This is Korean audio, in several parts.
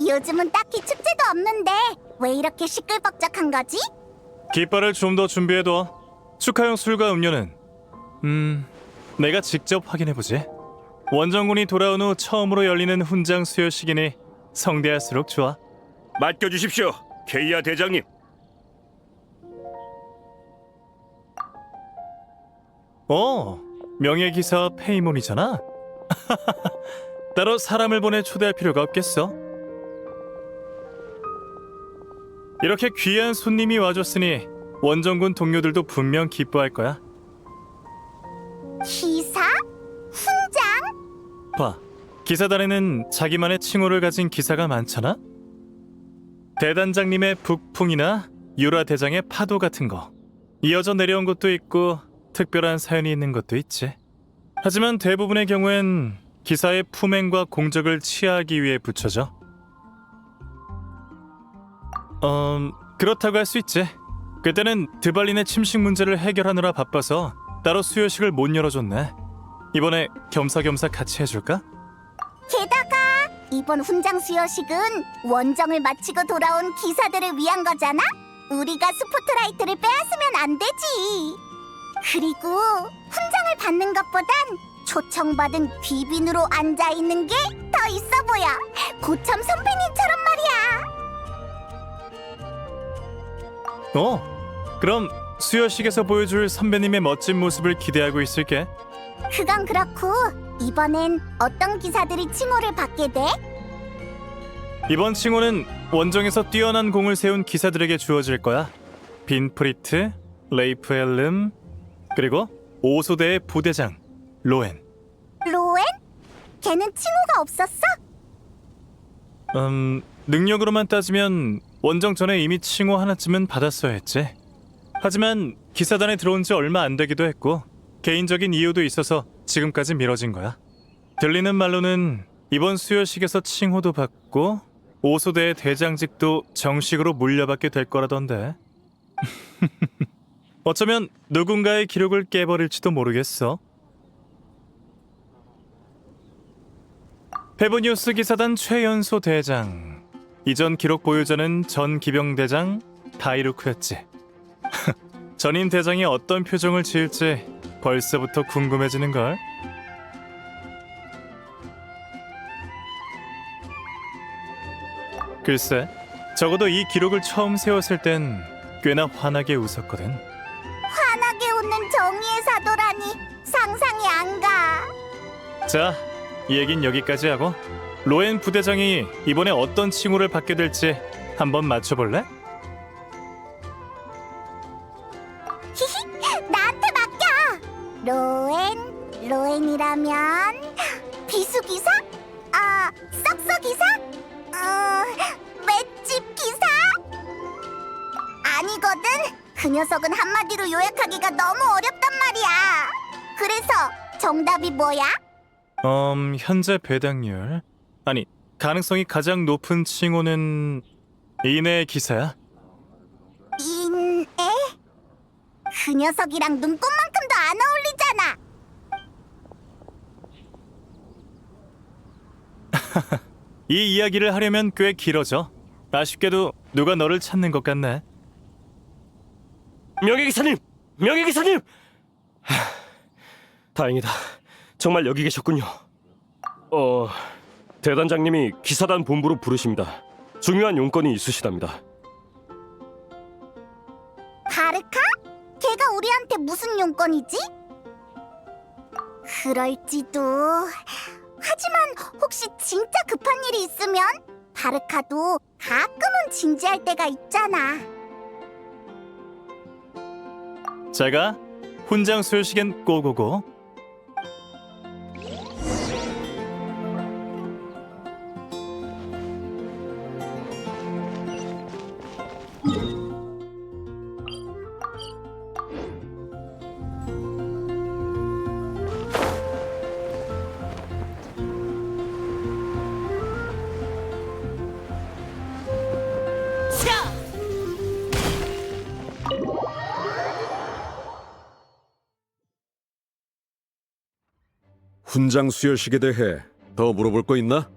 요즘은 딱히 축제도 없는데 왜 이렇게 시끌벅적한 거지? 깃발을 좀 더 준비해둬. 축하용 술과 음료는 내가 직접 확인해보지. 원정군이 돌아온 후 처음으로 열리는 훈장 수여식이니 성대할수록 좋아. 맡겨주십시오, 케이아 대장님. 명예기사 페이몬이잖아. 따로 사람을 보내 초대할 필요가 없겠어. 이렇게 귀한 손님이 와줬으니 원정군 동료들도 분명 기뻐할 거야. 기사? 훈장? 봐, 기사단에는 자기만의 칭호를 가진 기사가 많잖아. 대단장님의 북풍이나 유라 대장의 파도 같은 거 이어져 내려온 것도 있고 특별한 사연이 있는 것도 있지. 하지만 대부분의 경우엔 기사의 품행과 공적을 치하하기 위해 붙여져. 그렇다고 할 수 있지. 그때는 드발린의 침식 문제를 해결하느라 바빠서 따로 수여식을 못 열어줬네. 이번에 겸사겸사 같이 해줄까? 게다가 이번 훈장 수여식은 원정을 마치고 돌아온 기사들을 위한 거잖아? 우리가 스포트라이트를 빼앗으면 안 되지. 그리고 훈장을 받는 것보단 초청받은 귀빈으로 앉아있는 게 더 있어 보여. 고참 선배님처럼 말이야. 그럼 수여식에서 보여줄 선배님의 멋진 모습을 기대하고 있을게. 그건 그렇고 이번엔 어떤 기사들이 칭호를 받게 돼? 이번 칭호는 원정에서 뛰어난 공을 세운 기사들에게 주어질 거야. 빈프리트, 레이프 엘름, 그리고 오소대의 부대장 로엔. 로엔? 걔는 칭호가 없었어? 능력으로만 따지면 원정 전에 이미 칭호 하나쯤은 받았어야 했지. 하지만 기사단에 들어온 지 얼마 안 되기도 했고 개인적인 이유도 있어서 지금까지 미뤄진 거야. 들리는 말로는 이번 수여식에서 칭호도 받고 오소대의 대장직도 정식으로 물려받게 될 거라던데. 어쩌면 누군가의 기록을 깨버릴지도 모르겠어. 페보니우스 기사단 최연소 대장. 이전 기록 보유자는 전 기병대장 다이루크였지. 전임 대장이 어떤 표정을 지을지 벌써부터 궁금해지는걸. 글쎄, 적어도 이 기록을 처음 세웠을 땐 꽤나 환하게 웃었거든. 환하게 웃는 정의의 사도라니 상상이 안 가. 자, 이 얘긴 여기까지 하고 로엔 부대장이 이번에 어떤 칭호를 받게 될지 한번 맞춰볼래? 히히, 나한테 맡겨. 로엔이라면 비수기사? 썩썩기사? 맷집 기사? 아니거든. 그 녀석은 한마디로 요약하기가 너무 어렵단 말이야. 그래서 정답이 뭐야? 현재 배당률, 아니 가능성이 가장 높은 칭호는 이내 기사야. 인에? 그 녀석이랑 눈꽃만큼도 안 어울리잖아. 이 이야기를 하려면 꽤 길어져. 아쉽게도 누가 너를 찾는 것 같네. 명예기사님, 명예기사님. 다행이다. 정말 여기 계셨군요. 대단장님이 기사단 본부로 부르십니다. 중요한 용건이 있으시답니다. 바르카? 걔가 우리한테 무슨 용건이지? 그럴지도. 하지만 혹시 진짜 급한 일이 있으면 바르카도 가끔은 진지할 때가 있잖아. 제가 훈장 수여식엔 고고고. 훈장 수여식에 대해 더 물어볼 거 있나?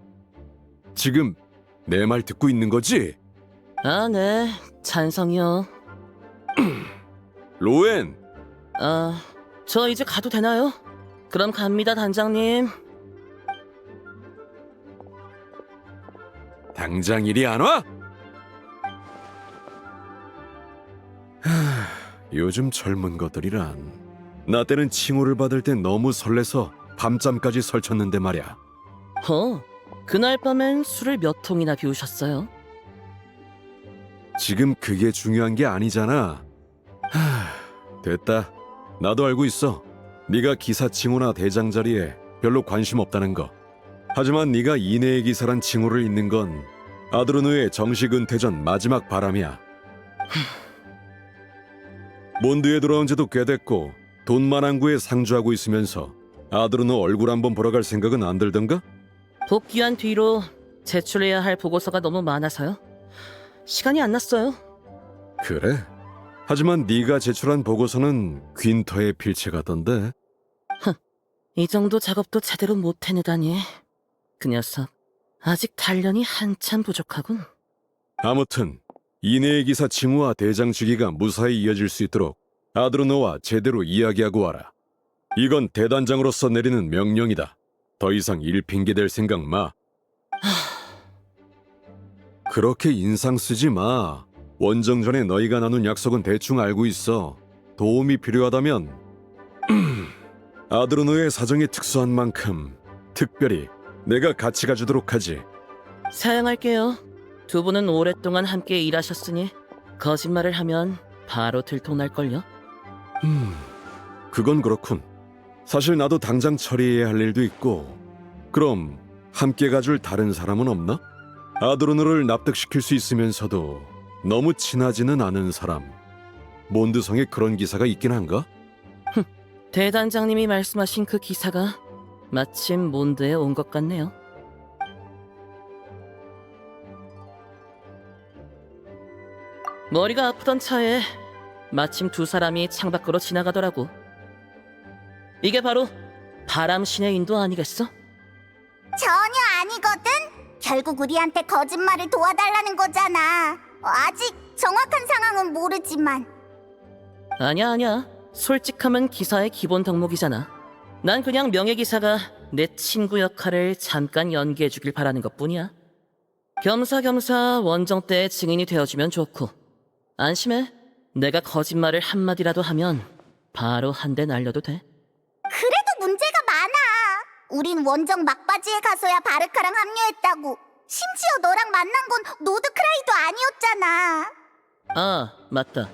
지금 내 말 듣고 있는 거지? 아, 네. 찬성이요. 로엔, 아, 저 이제 가도 되나요? 그럼 갑니다, 단장님. 당장 이리 안 와? 요즘 젊은 것들이란. 나 때는 칭호를 받을 땐 너무 설레서 밤잠까지 설쳤는데 말야. 그날 밤엔 술을 몇 통이나 비우셨어요? 지금 그게 중요한 게 아니잖아. 됐다. 나도 알고 있어. 네가 기사 칭호나 대장 자리에 별로 관심 없다는 거. 하지만 네가 이내의 기사란 칭호를 잇는 건 아드로노의 정식 은퇴 전 마지막 바람이야. 몬드에 돌아온 지도 꽤 됐고 돈만 구에 상주하고 있으면서 아드로노 얼굴 한번 보러 갈 생각은 안 들던가? 복귀한 뒤로 제출해야 할 보고서가 너무 많아서요. 시간이 안 났어요. 그래? 하지만 네가 제출한 보고서는 귄터의 필체 같던데. 이 정도 작업도 제대로 못 해내다니. 그 녀석 아직 단련이 한참 부족하군. 아무튼 이내의 기사 칭호와 대장 직위가 무사히 이어질 수 있도록 아드로노와 제대로 이야기하고 와라. 이건 대단장으로서 내리는 명령이다. 더 이상 일 핑계 댈 생각 마. 그렇게 인상 쓰지 마. 원정 전에 너희가 나눈 약속은 대충 알고 있어. 도움이 필요하다면 아드로노의 사정이 특수한 만큼 특별히 내가 같이 가주도록 하지. 사양할게요. 두 분은 오랫동안 함께 일하셨으니 거짓말을 하면 바로 들통날걸요. 그건 그렇군. 사실 나도 당장 처리해야 할 일도 있고. 그럼 함께 가줄 다른 사람은 없나? 아드로노를 납득시킬 수 있으면서도 너무 친하지는 않은 사람. 몬드성에 그런 기사가 있긴 한가? 대단장님이 말씀하신 그 기사가 마침 몬드에 온 것 같네요. 머리가 아프던 차에 마침 두 사람이 창밖으로 지나가더라고. 이게 바로 바람신의 인도 아니겠어? 전혀 아니거든. 결국 우리한테 거짓말을 도와달라는 거잖아. 아직 정확한 상황은 모르지만. 아니야. 솔직함은 기사의 기본 덕목이잖아. 난 그냥 명예기사가 내 친구 역할을 잠깐 연기해주길 바라는 것뿐이야. 겸사겸사 원정 때의 증인이 되어주면 좋고. 안심해. 내가 거짓말을 한마디라도 하면 바로 한 대 날려도 돼. 그래도 문제가 많아. 우린 원정 막바지에 가서야 바르카랑 합류했다고. 심지어 너랑 만난 건 노드크라이도 아니었잖아. 아, 맞다.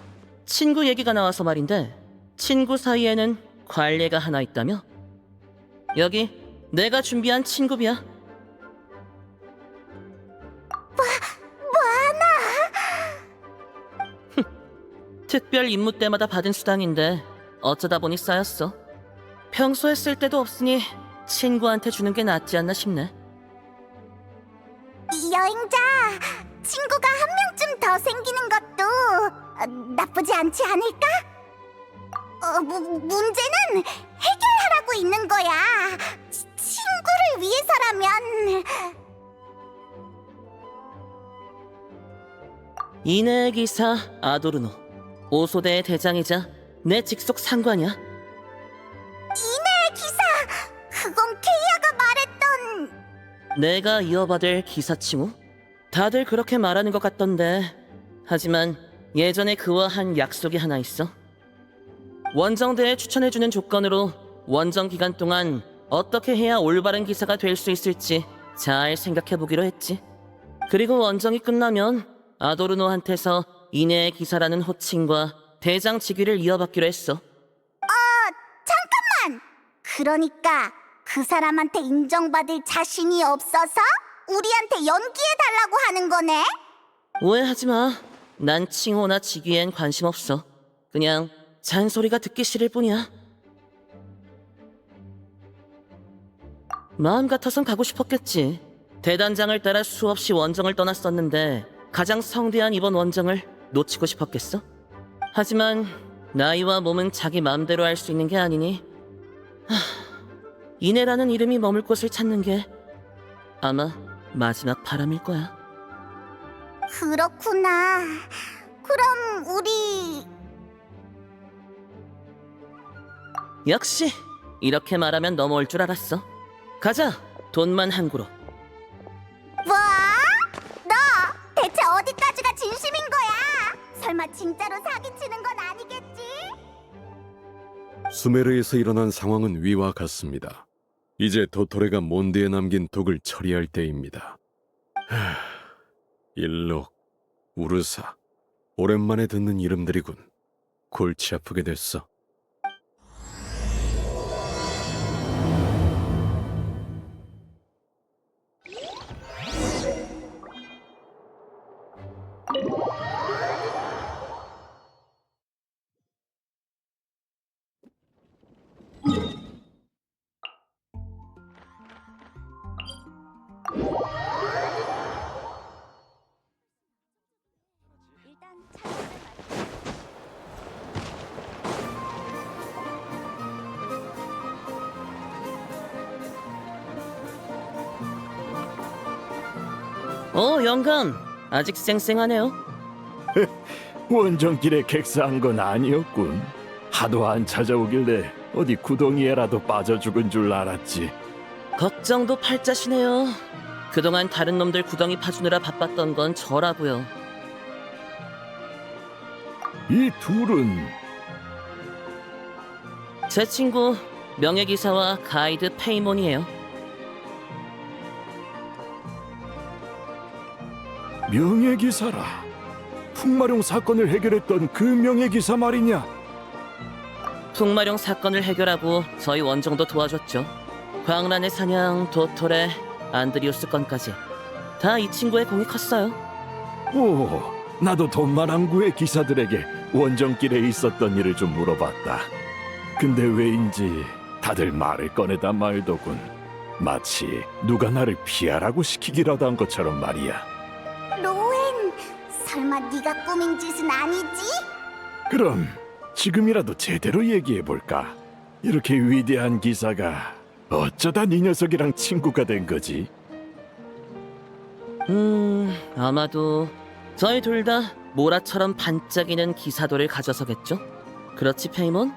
친구 얘기가 나와서 말인데 친구 사이에는 관례가 하나 있다며? 여기 내가 준비한 친구비야. 특별 임무 때마다 받은 수당인데 어쩌다 보니 쌓였어. 평소에 쓸 데도 없으니 친구한테 주는 게 낫지 않나 싶네. 이 여행자, 친구가 한 명쯤 더 생기는 것도 나쁘지 않지 않을까? 문제는 해결하라고 있는 거야. 친구를 위해서라면. 이내 기사 아도르노, 오소대의 대장이자 내 직속 상관이야. 이내 기사, 그건 케이아가 말했던. 내가 이어받을 기사 칭호? 다들 그렇게 말하는 것 같던데. 하지만 예전에 그와 한 약속이 하나 있어. 원정대에 추천해주는 조건으로 원정 기간 동안 어떻게 해야 올바른 기사가 될 수 있을지 잘 생각해보기로 했지. 그리고 원정이 끝나면 아도르노한테서 이내의 기사라는 호칭과 대장 직위를 이어받기로 했어. 잠깐만! 그러니까 그 사람한테 인정받을 자신이 없어서 우리한테 연기해달라고 하는 거네? 오해하지 마. 난 칭호나 직위엔 관심 없어. 그냥 잔소리가 듣기 싫을 뿐이야. 마음 같아선 가고 싶었겠지. 대단장을 따라 수없이 원정을 떠났었는데 가장 성대한 이번 원정을 놓치고 싶었겠어? 하지만 나이와 몸은 자기 마음대로 할 수 있는 게 아니니 이내라는 이름이 머물 곳을 찾는 게 아마 마지막 바람일 거야. 그렇구나. 그럼 우리 역시 이렇게 말하면 넘어올 줄 알았어. 가자. 돈만 항구로. 뭐? 너 대체 어디까지가 진심인 거야? 설마 진짜로 사기치는 건 아니겠지? 수메르에서 일어난 상황은 위와 같습니다. 이제 도토레가 몬드에 남긴 독을 처리할 때입니다. 일록, 우르사, 오랜만에 듣는 이름들이군. 골치 아프게 됐어. 영감. 아직 쌩쌩하네요. 원정길에 객사한 건 아니었군. 하도 안 찾아오길래 어디 구덩이에라도 빠져 죽은 줄 알았지. 걱정도 팔자시네요. 그동안 다른 놈들 구덩이 파주느라 바빴던 건 저라고요. 이 둘은 제 친구 명예기사와 가이드 페이몬이에요. 명예기사라. 풍마룡 사건을 해결했던 그 명예기사 말이냐? 풍마룡 사건을 해결하고 저희 원정도 도와줬죠. 광란의 사냥, 도토레, 안드리우스 건까지 다 이 친구의 공이 컸어요. 오, 나도 돈마랑구의 기사들에게 원정길에 있었던 일을 좀 물어봤다. 근데 왜인지 다들 말을 꺼내다 말더군. 마치 누가 나를 피하라고 시키기라도 한 것처럼 말이야. 로엔, 설마 네가 꾸민 짓은 아니지? 그럼 지금이라도 제대로 얘기해볼까? 이렇게 위대한 기사가 어쩌다 네 녀석이랑 친구가 된 거지? 아마도 저희 둘 다 모라처럼 반짝이는 기사도를 가져서겠죠? 그렇지, 페이몬?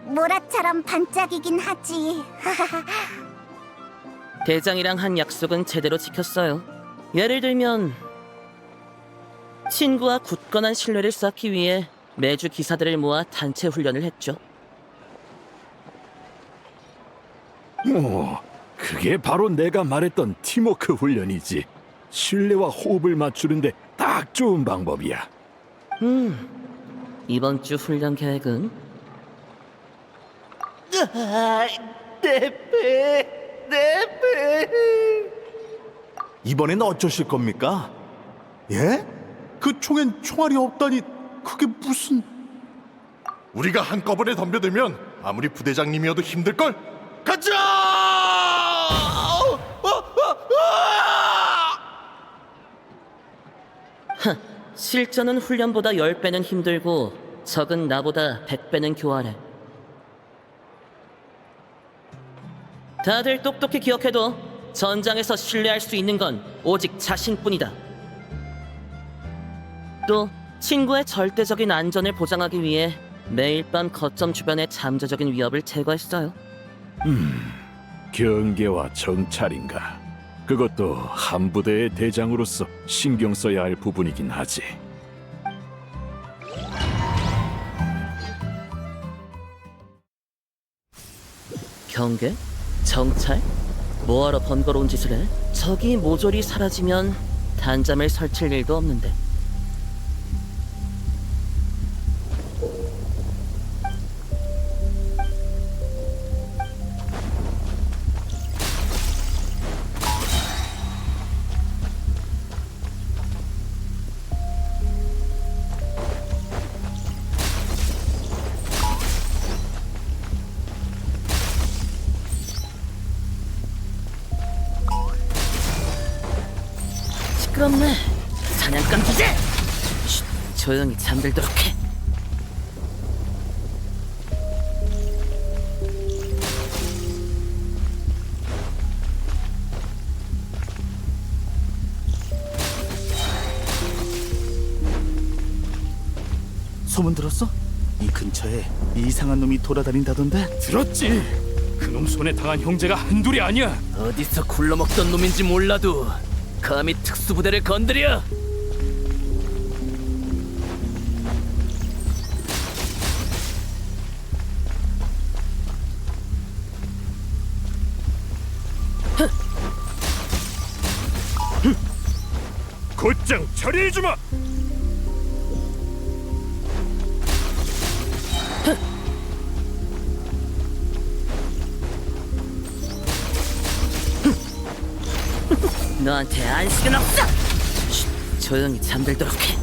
모라처럼 반짝이긴 하지. 대장이랑 한 약속은 제대로 지켰어요. 예를 들면 친구와 굳건한 신뢰를 쌓기 위해 매주 기사들을 모아 단체 훈련을 했죠. 오, 그게 바로 내가 말했던 팀워크 훈련이지. 신뢰와 호흡을 맞추는데 딱 좋은 방법이야. 이번 주 훈련 계획은 이번엔 어쩌실 겁니까? 예? 그 총엔 총알이 없다니 그게 무슨... 우리가 한꺼번에 덤벼들면 아무리 부대장님이어도 힘들걸? 가자! 실전은 훈련보다 10배는 힘들고 적은 나보다 100배는 교활해. 다들 똑똑히 기억해도 전장에서 신뢰할 수 있는 건 오직 자신뿐이다. 또 친구의 절대적인 안전을 보장하기 위해 매일 밤 거점 주변의 잠재적인 위협을 제거했어요. 경계와 정찰인가? 그것도 한 부대의 대장으로서 신경 써야 할 부분이긴 하지. 경계? 정찰? 뭐하러 번거로운 짓을 해? 적이 모조리 사라지면 단잠을 설칠 일도 없는데. 시끄럽네. 사냥감 주제! 쉿, 조용히 잠들도록 해. 소문 들었어? 이 근처에 이상한 놈이 돌아다닌다던데? 들었지? 그놈 손에 당한 형제가 한둘이 아니야. 어디서 굴러먹던 놈인지 몰라도 감히 특수부대를 건드려! 곧장 처리해주마. 너한테 안식은 없어! 쉿, 조용히 잠들도록 해.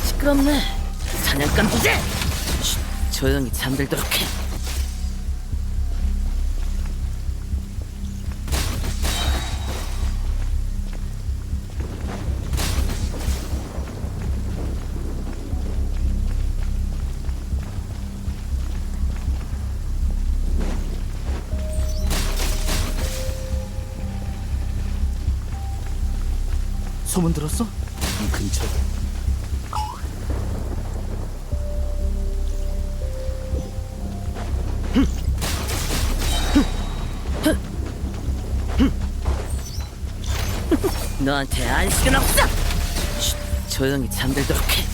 시끄럽네. 사냥감 부재! 쉿, 조용히 잠들도록 해. 소문 들었어? 이 근처에 너한테 안식은 없어! 쉿, 조용히 잠들도록 해.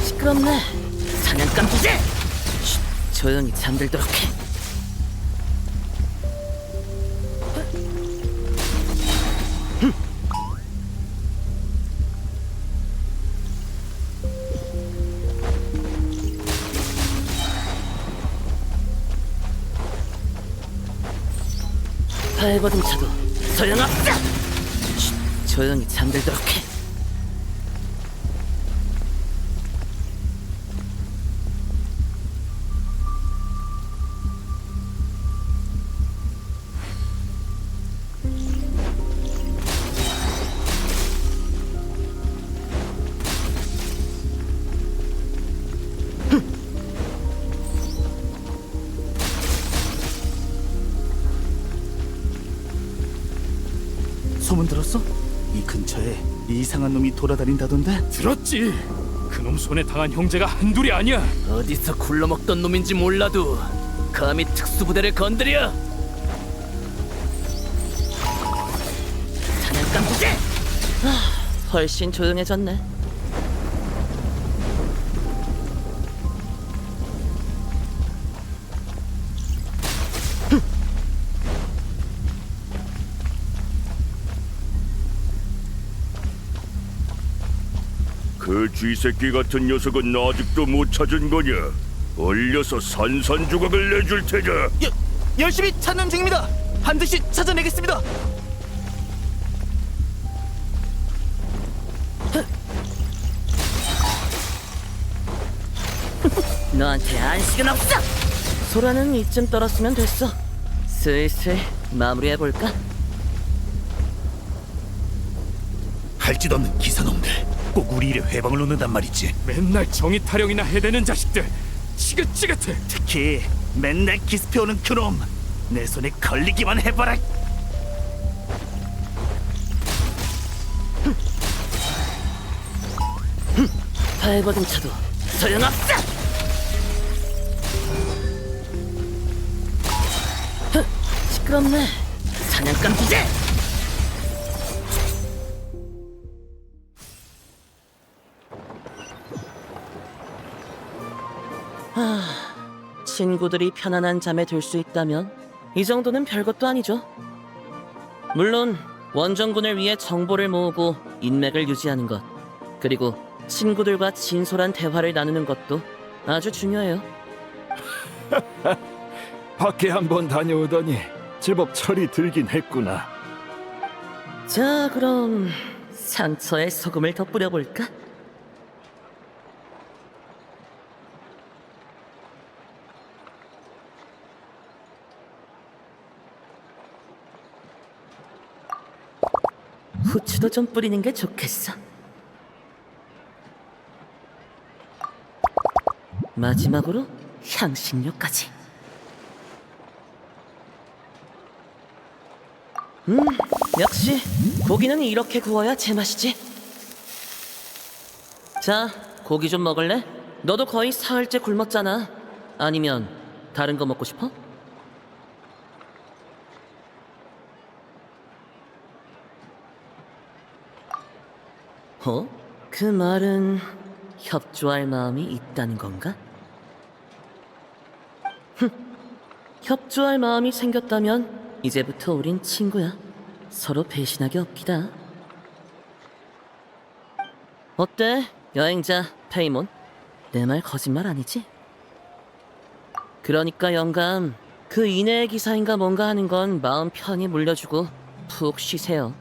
시끄럽네. 사냥감 부재! 쉿, 조용히 잠들도록 해. 발버둥쳐도 소용없어! 쉿, 조용히 잠들도록 해. 소문 들었어? 이 근처에 이상한 놈이 돌아다닌다던데? 들었지? 그놈 손에 당한 형제가 한둘이 아니야. 어디서 굴러먹던 놈인지 몰라도 감히 특수부대를 건드려! 사냥감 부재! 훨씬 조용해졌네. 그 쥐새끼 같은 녀석은 아직도 못 찾은 거냐? 얼려서 산산조각을 내줄 테자. 열심히 찾는 중입니다. 반드시 찾아내겠습니다. 너한테 안식은 없어! 소라는 이쯤 떨었으면 됐어. 슬슬 마무리해볼까? 할 짓 없는 기사놈들 꼭 우리 일에 회방을 놓는단 말이지. 맨날 정의 타령이나 해대는 자식들. 지긋지긋해. 특히 맨날 기습해오는 그놈 내 손에 걸리기만 해봐라. 발버둥쳐도 소용없어! 시끄럽네. 사냥감 부재! 친구들이 편안한 잠에 들 수 있다면 이 정도는 별것도 아니죠. 물론 원정군을 위해 정보를 모으고 인맥을 유지하는 것, 그리고 친구들과 진솔한 대화를 나누는 것도 아주 중요해요. 밖에 한번 다녀오더니 제법 철이 들긴 했구나. 자, 그럼 상처에 소금을 더 뿌려볼까? 후추도 좀 뿌리는 게 좋겠어. 마지막으로 향신료까지. 역시 고기는 이렇게 구워야 제맛이지. 자, 고기 좀 먹을래? 너도 거의 사흘째 굶었잖아. 아니면 다른 거 먹고 싶어? 어? 그 말은 협조할 마음이 있다는 건가? 협조할 마음이 생겼다면 이제부터 우린 친구야. 서로 배신하기 없기다. 어때, 여행자 페이몬? 내 말 거짓말 아니지? 그러니까 영감, 그 이내의 기사인가 뭔가 하는 건 마음 편히 물려주고 푹 쉬세요.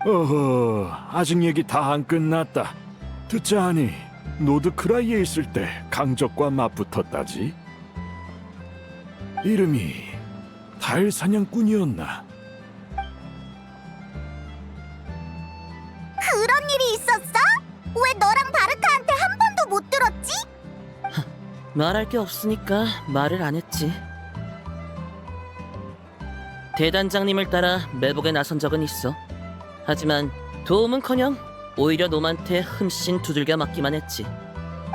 어허, 아직 얘기 다 안 끝났다. 듣자하니 노드크라이에 있을 때 강적과 맞붙었다지? 이름이 달 사냥꾼이었나? 그런 일이 있었어? 왜 너랑 바르카한테 한 번도 못 들었지? 말할 게 없으니까 말을 안 했지. 대단장님을 따라 매복에 나선 적은 있어. 하지만 도움은커녕 오히려 놈한테 흠씬 두들겨 맞기만 했지.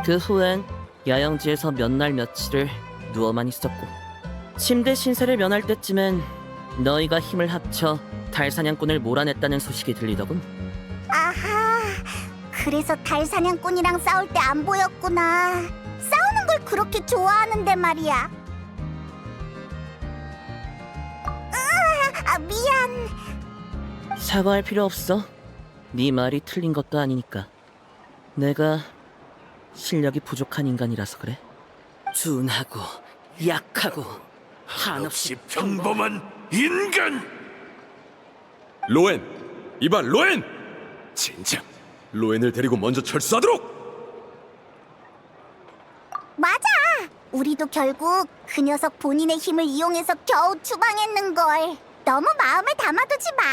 그 후엔 야영지에서 몇 날 며칠을 누워만 있었고, 침대 신세를 면할 때쯤엔 너희가 힘을 합쳐 달사냥꾼을 몰아냈다는 소식이 들리더군. 아하, 그래서 달 사냥꾼이랑 싸울 때 안 보였구나. 싸우는 걸 그렇게 좋아하는데 말이야. 미안. 사과할 필요 없어. 네 말이 틀린 것도 아니니까. 내가 실력이 부족한 인간이라서 그래. 둔하고 약하고 한없이 평범한 인간. 로엔, 이봐 로엔! 진짜 로엔을 데리고 먼저 철수하도록! 맞아. 우리도 결국 그 녀석 본인의 힘을 이용해서 겨우 추방했는걸. 너무 마음에 담아두지 마.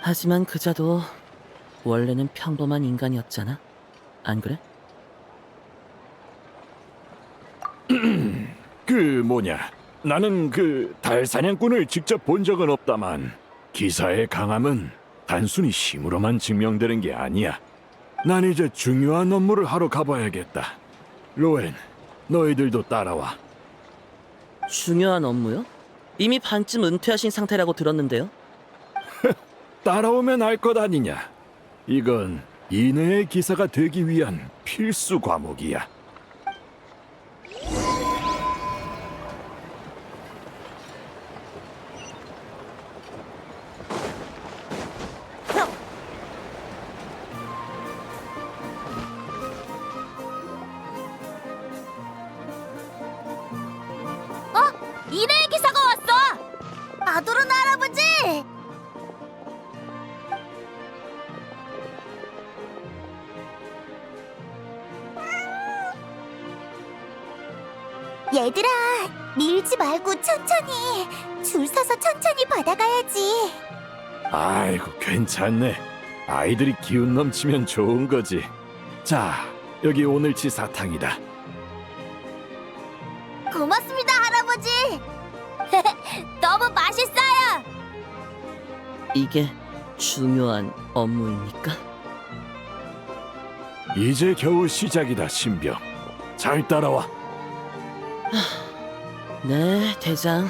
하지만 그자도 원래는 평범한 인간이었잖아. 안 그래? 나는 그 달사냥꾼을 직접 본 적은 없다만 기사의 강함은 단순히 힘으로만 증명되는 게 아니야. 난 이제 중요한 업무를 하러 가봐야겠다. 로엔, 너희들도 따라와. 중요한 업무요? 이미 반쯤 은퇴하신 상태라고 들었는데요. 따라오면 알 것 아니냐. 이건 이내의 기사가 되기 위한 필수 과목이야. 이내의 기사가 왔어. 아도르나 할아버지. 얘들아, 밀지 말고 천천히. 줄 서서 천천히 받아가야지. 아이고, 괜찮네. 아이들이 기운 넘치면 좋은 거지. 자, 여기 오늘치 사탕이다. 고맙습니다, 할아버지. 너무 맛있어요. 이게 중요한 업무입니까? 이제 겨우 시작이다, 신병. 잘 따라와. 네, 대장.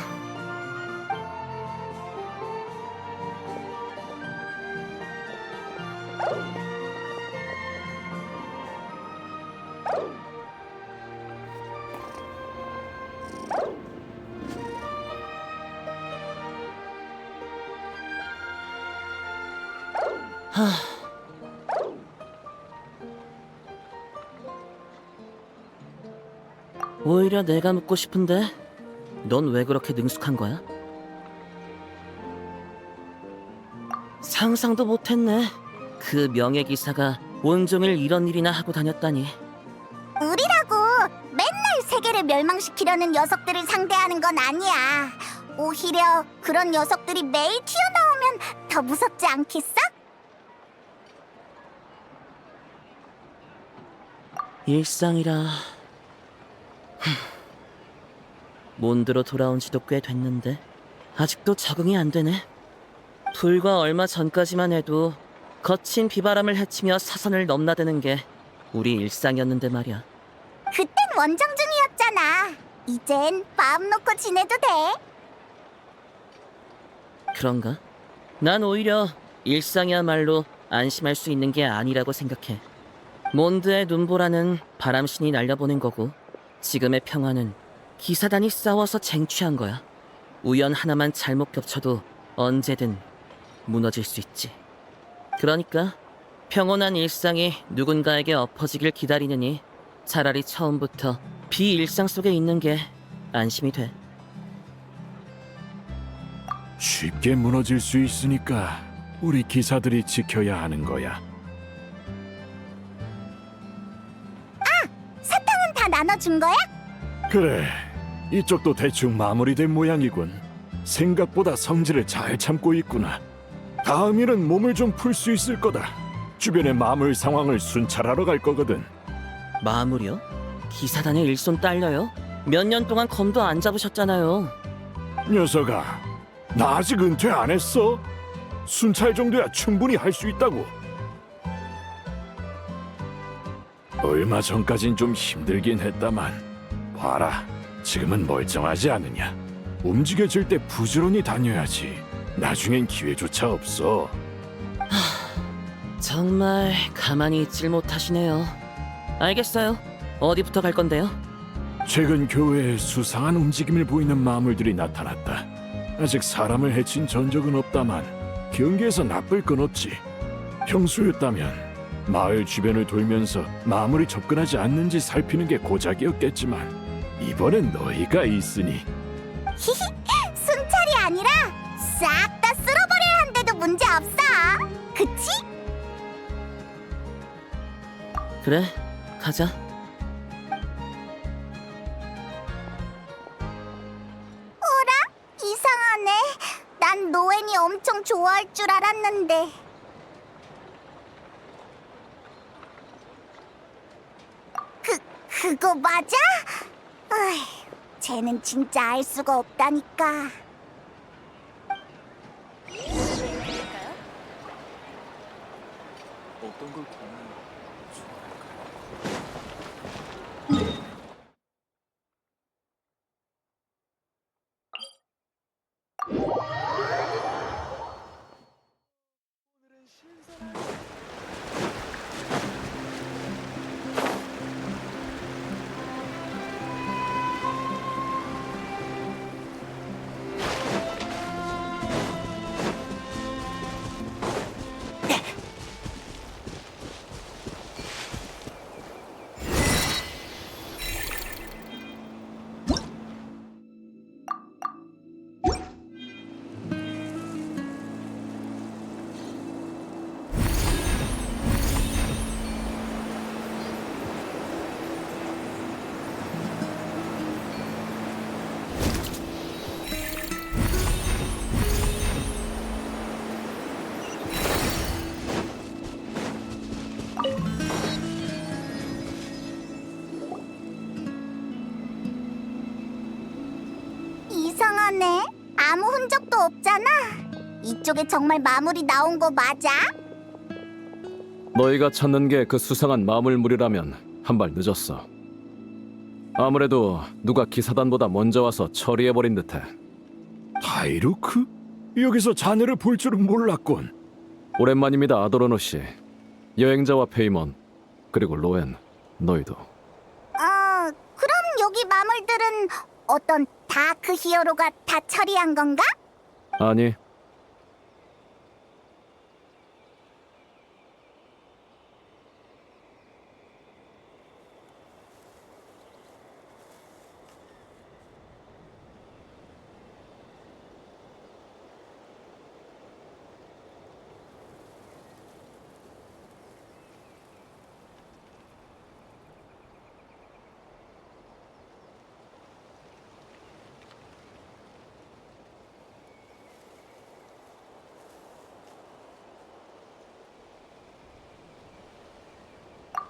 오히려 내가 묻고 싶은데 넌 왜 그렇게 능숙한 거야? 상상도 못했네. 그 명예기사가 온종일 이런 일이나 하고 다녔다니. 우리라고 맨날 세계를 멸망시키려는 녀석들을 상대하는 건 아니야. 오히려 그런 녀석들이 매일 튀어나오면 더 무섭지 않겠어? 일상이라. 몬드로 돌아온 지도 꽤 됐는데 아직도 적응이 안 되네. 불과 얼마 전까지만 해도 거친 비바람을 헤치며 사선을 넘나드는 게 우리 일상이었는데 말이야. 그땐 원정 중이었잖아. 이젠 마음 놓고 지내도 돼. 그런가? 난 오히려 일상이야말로 안심할 수 있는 게 아니라고 생각해. 몬드의 눈보라는 바람신이 날려보낸 거고, 지금의 평화는 기사단이 싸워서 쟁취한 거야. 우연 하나만 잘못 겹쳐도 언제든 무너질 수 있지. 그러니까 평온한 일상이 누군가에게 엎어지길 기다리느니 차라리 처음부터 비일상 속에 있는 게 안심이 돼. 쉽게 무너질 수 있으니까 우리 기사들이 지켜야 하는 거야. 사탕은 다 나눠준 거야? 그래, 이쪽도 대충 마무리된 모양이군. 생각보다 성질을 잘 참고 있구나. 다음 일은 몸을 좀 풀 수 있을 거다. 주변의 마물 상황을 순찰하러 갈 거거든. 마무리요? 기사단의 일손 딸려요? 몇 년 동안 검도 안 잡으셨잖아요. 녀석아, 나 아직 은퇴 안 했어. 순찰 정도야 충분히 할 수 있다고. 얼마 전까진 좀 힘들긴 했다만 봐라, 지금은 멀쩡하지 않느냐. 움직여질 때 부지런히 다녀야지. 나중엔 기회조차 없어. 정말 가만히 있질 못하시네요. 알겠어요. 어디부터 갈 건데요? 최근 교회에 수상한 움직임을 보이는 마물들이 나타났다. 아직 사람을 해친 전적은 없다만 경계에서 나쁠 건 없지. 평소였다면 마을 주변을 돌면서 마물이 접근하지 않는지 살피는 게 고작이었겠지만 이번엔 너희가 있으니. 순찰이 아니라 싹 다 쓸어버려야 한데도 문제 없어. 그치? 그래, 가자. 이상하네. 난 노엔이 엄청 좋아할 줄 알았는데. 그거 맞아? 어이, 쟤는 진짜 알 수가 없다니까. 이상하네. 아무 흔적도 없잖아. 이쪽에 정말 마물이 나온 거 맞아? 너희가 찾는 게 그 수상한 마물물이라면 한 발 늦었어. 아무래도 누가 기사단보다 먼저 와서 처리해버린 듯해. 다이루크? 여기서 자네를 볼 줄은 몰랐군. 오랜만입니다, 아도로노 씨. 여행자와 페이먼, 그리고 로엔, 너희도. 그럼 여기 마물들은 어떤 다크 히어로가 다 처리한 건가? 아니,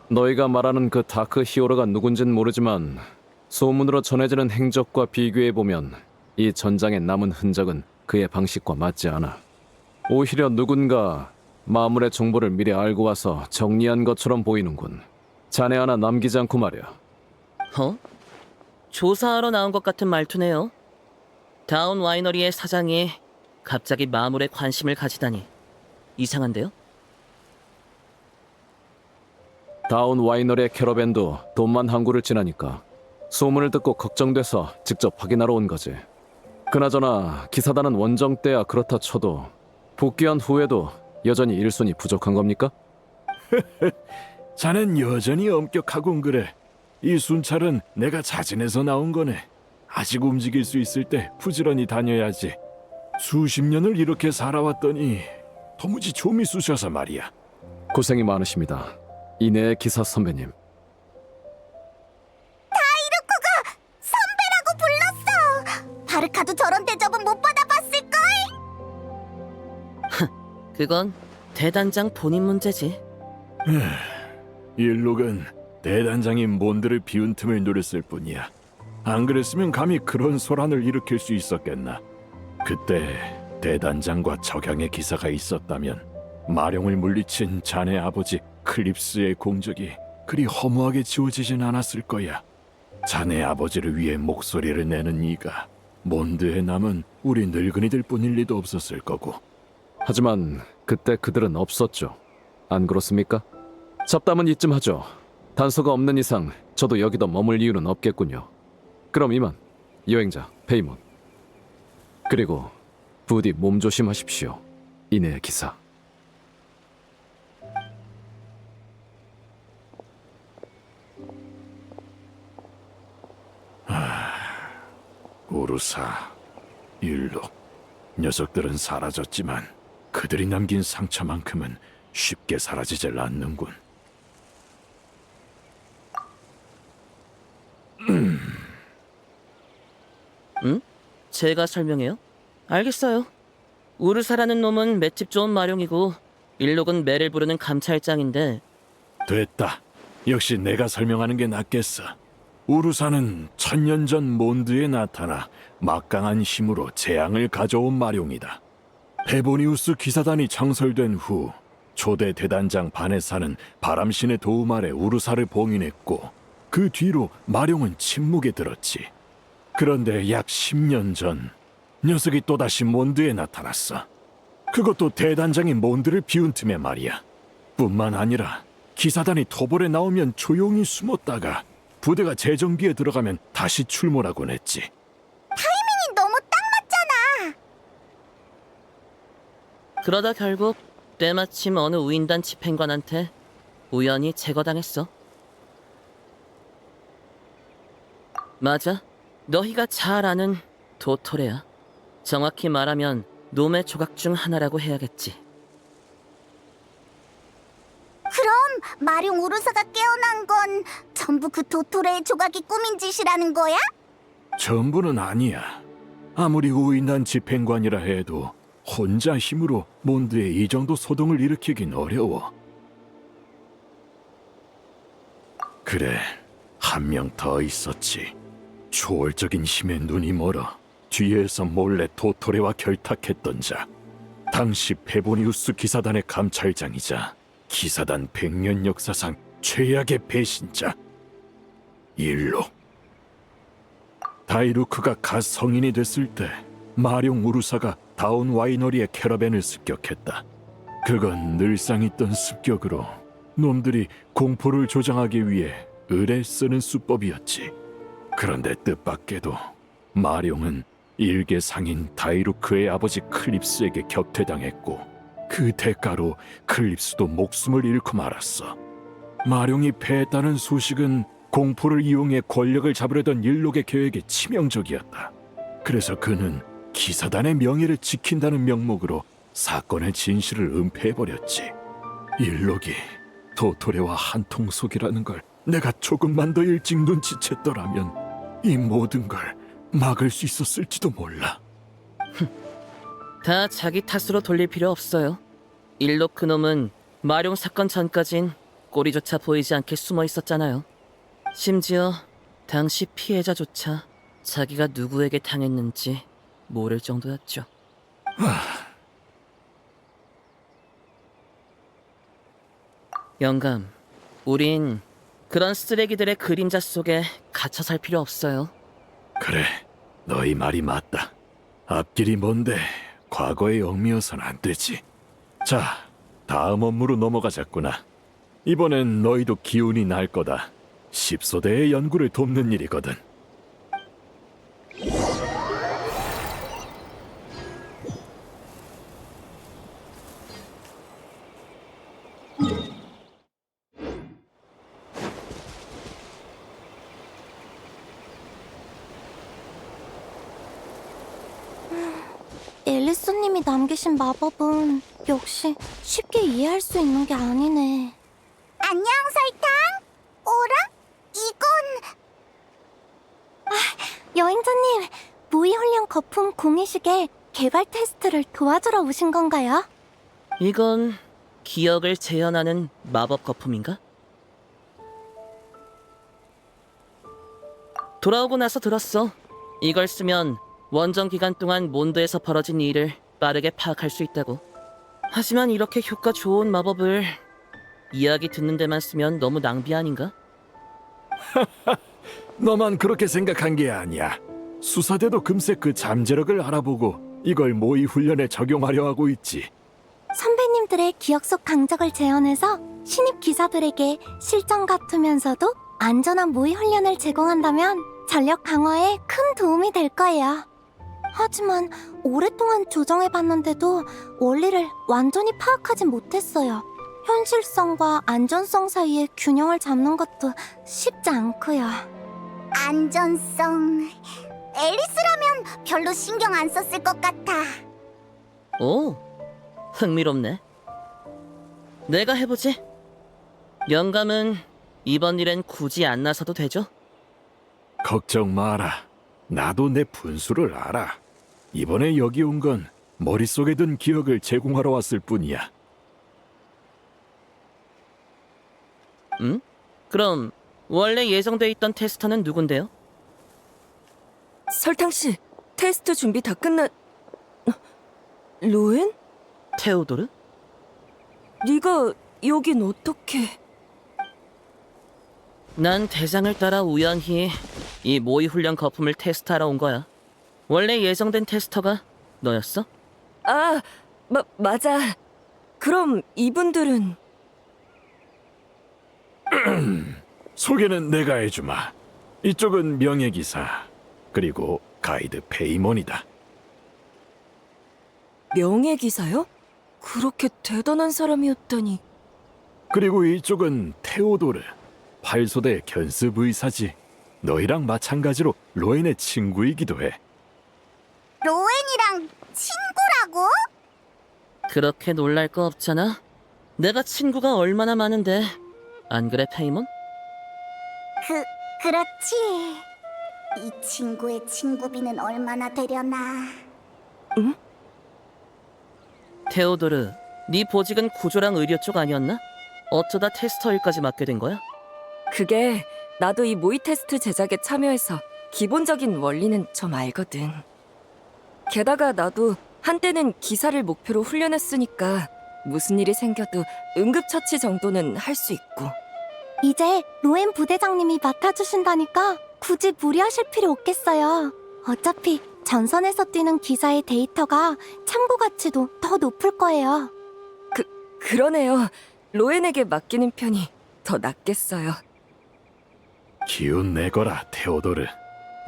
너희가 말하는 그 다크 히어로가 누군진 모르지만 소문으로 전해지는 행적과 비교해보면 이 전장에 남은 흔적은 그의 방식과 맞지 않아. 오히려 누군가 마물의 정보를 미리 알고 와서 정리한 것처럼 보이는군. 자네 하나 남기지 않고 말이야. 어? 조사하러 나온 것 같은 말투네요. 다운 와이너리의 사장이 갑자기 마물에 관심을 가지다니 이상한데요? 다운 와이너리의 캐러밴도 돈만 항구를 지나니까 소문을 듣고 걱정돼서 직접 확인하러 온 거지. 그나저나 기사단은 원정 때야 그렇다 쳐도 복귀한 후에도 여전히 일손이 부족한 겁니까? 자넨 여전히 엄격하군 그래. 이 순찰은 내가 자진해서 나온 거네. 아직 움직일 수 있을 때 부지런히 다녀야지. 수십 년을 이렇게 살아왔더니 도무지 좀이 쑤셔서 말이야. 고생이 많으십니다. 이내의 기사 선배님. 선배라고 불렀어. 바르카도 저런 대접은 못 받아봤을걸? 그건 대단장 본인 문제지. 일록은 대단장인 몬드를 비운 틈을 노렸을 뿐이야. 안 그랬으면 감히 그런 소란을 일으킬 수 있었겠나. 그때 대단장과 적양의 기사가 있었다면 마룡을 물리친 자네 아버지 클립스의 공적이 그리 허무하게 지워지진 않았을 거야. 자네 아버지를 위해 목소리를 내는 이가 몬드에 남은 우리 늙은이들 뿐일 리도 없었을 거고. 하지만 그때 그들은 없었죠. 안 그렇습니까? 잡담은 이쯤 하죠. 단서가 없는 이상 저도 여기도 머물 이유는 없겠군요. 그럼 이만 여행자 페이몬. 그리고 부디 몸 조심하십시오. 이내의 기사. 우루사, 일록, 녀석들은 사라졌지만 그들이 남긴 상처만큼은 쉽게 사라지질 않는군. 응? 제가 설명해요? 알겠어요. 우르사라는 놈은 맷집 좋은 마룡이고 일록은 매를 부르는 감찰장인데. 됐다. 역시 내가 설명하는 게 낫겠어. 우루사는 천년 전 몬드에 나타나 막강한 힘으로 재앙을 가져온 마룡이다. 페보니우스 기사단이 창설된 후 초대 대단장 바네사는 바람신의 도움 아래 우루사를 봉인했고 그 뒤로 마룡은 침묵에 들었지. 그런데 약 10년 전 녀석이 또다시 몬드에 나타났어. 그것도 대단장인 몬드를 비운 틈에 말이야. 뿐만 아니라 기사단이 토벌에 나오면 조용히 숨었다가 부대가 재정비에 들어가면 다시 출몰하곤 했지. 타이밍이 너무 딱 맞잖아. 그러다 결국 때마침 어느 우인단 집행관한테 우연히 제거당했어. 맞아. 너희가 잘 아는 도토레야. 정확히 말하면 놈의 조각 중 하나라고 해야겠지. 그럼 마룡 우르사가 깨어난 건 전부 그 도토레의 조각이 꾸민 짓이라는 거야? 전부는 아니야. 아무리 우인단 집행관이라 해도 혼자 힘으로 몬드에 이 정도 소동을 일으키긴 어려워. 그래, 한 명 더 있었지. 초월적인 힘에 눈이 멀어 뒤에서 몰래 도토레와 결탁했던 자. 당시 페보니우스 기사단의 감찰장이자 기사단 100년 역사상 최악의 배신자 일록. 다이루크가 갓 성인이 됐을 때 마룡 우루사가 다운 와이너리의 캐러밴을 습격했다. 그건 늘상 있던 습격으로 놈들이 공포를 조장하기 위해 을에 쓰는 수법이었지. 그런데 뜻밖에도 마룡은 일개 상인 다이루크의 아버지 클립스에게 격퇴당했고 그 대가로 클립스도 목숨을 잃고 말았어. 마룡이 패했다는 소식은 공포를 이용해 권력을 잡으려던 일록의 계획에 치명적이었다. 그래서 그는 기사단의 명예를 지킨다는 명목으로 사건의 진실을 은폐해버렸지. 일록이 도토레와 한통속이라는 걸 내가 조금만 더 일찍 눈치챘더라면 이 모든 걸 막을 수 있었을지도 몰라. 다 자기 탓으로 돌릴 필요 없어요. 일록 그놈은 마룡 사건 전까진 꼬리조차 보이지 않게 숨어 있었잖아요. 심지어 당시 피해자조차 자기가 누구에게 당했는지 모를 정도였죠. 영감, 우린 그런 쓰레기들의 그림자 속에 갇혀 살 필요 없어요. 그래, 너희 말이 맞다. 앞길이 먼데 과거에 얽매여선 안 되지. 자, 다음 업무로 넘어가자꾸나. 이번엔 너희도 기운이 날 거다. 십소대의 연구를 돕는 일이거든. 앨리스님이 남기신 마법은 역시 쉽게 이해할 수 있는 게 아니네. 안녕, 설탕. 어라? 이건... 여행자님, 모의훈련 거품 공이식의 개발 테스트를 도와주러 오신 건가요? 이건 기억을 재현하는 마법 거품인가? 돌아오고 나서 들었어. 이걸 쓰면 원정 기간 동안 몬드에서 벌어진 일을 빠르게 파악할 수 있다고. 하지만 이렇게 효과 좋은 마법을 이야기 듣는 데만 쓰면 너무 낭비 아닌가? 너만 그렇게 생각한 게 아니야. 수사대도 금세 그 잠재력을 알아보고 이걸 모의 훈련에 적용하려 하고 있지. 선배님들의 기억 속 강적을 재현해서 신입 기사들에게 실전 같으면서도 안전한 모의 훈련을 제공한다면 전력 강화에 큰 도움이 될 거예요. 하지만 오랫동안 조정해봤는데도 원리를 완전히 파악하진 못했어요. 현실성과 안전성 사이의 균형을 잡는 것도 쉽지 않고요. 안전성... 앨리스라면 별로 신경 안 썼을 것 같아. 오, 흥미롭네. 내가 해보지. 영감은 이번 일엔 굳이 안 나서도 되죠? 걱정 마라. 나도 내 분수를 알아. 이번에 여기 온 건 머릿속에 든 기억을 제공하러 왔을 뿐이야. 응? 그럼 원래 예정돼 있던 테스터는 누군데요? 설탕씨, 테스트 준비 다 끝났... 로엔? 테오도르? 네가 여긴 어떻게... 난 대장을 따라 우연히 이 모의 훈련 거품을 테스트하러 온 거야. 원래 예정된 테스터가 너였어? 아, 맞아. 그럼 이분들은... 소개는 내가 해주마. 이쪽은 명예기사, 그리고 가이드 페이몬이다. 명예기사요? 그렇게 대단한 사람이었다니. 그리고 이쪽은 테오도르, 8소대 견습 의사지. 너희랑 마찬가지로 로엔의 친구이기도 해. 로엔이랑 친구라고? 그렇게 놀랄 거 없잖아. 내가 친구가 얼마나 많은데. 안 그래, 페이몬? 그렇지. 이 친구의 친구비는 얼마나 되려나. 응? 테오도르, 네 보직은 구조랑 의료 쪽 아니었나? 어쩌다 테스터 일까지 맡게 된 거야? 그게 나도 이 모의 테스트 제작에 참여해서 기본적인 원리는 좀 알거든. 게다가 나도 한때는 기사를 목표로 훈련했으니까 무슨 일이 생겨도 응급처치 정도는 할 수 있고. 이제 로엔 부대장님이 맡아주신다니까 굳이 무리하실 필요 없겠어요. 어차피 전선에서 뛰는 기사의 데이터가 참고 가치도 더 높을 거예요. 그러네요. 로엔에게 맡기는 편이 더 낫겠어요. 기운 내거라, 테오도르.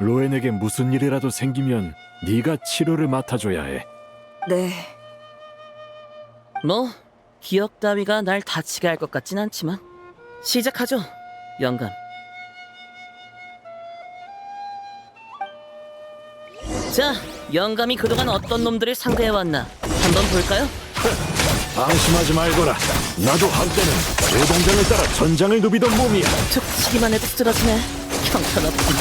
로엔에게 무슨 일이라도 생기면 네가 치료를 맡아줘야 해. 네. 뭐 기억 따위가 날 다치게 할 것 같진 않지만 시작하죠, 영감. 자, 영감이 그동안 어떤 놈들을 상대해왔나 한번 볼까요? 방심하지 말거라. 나도 한때는 노동장을 따라 전장을 누비던 몸이야. 툭 치기만 해도 쓰러지네. 형편없군.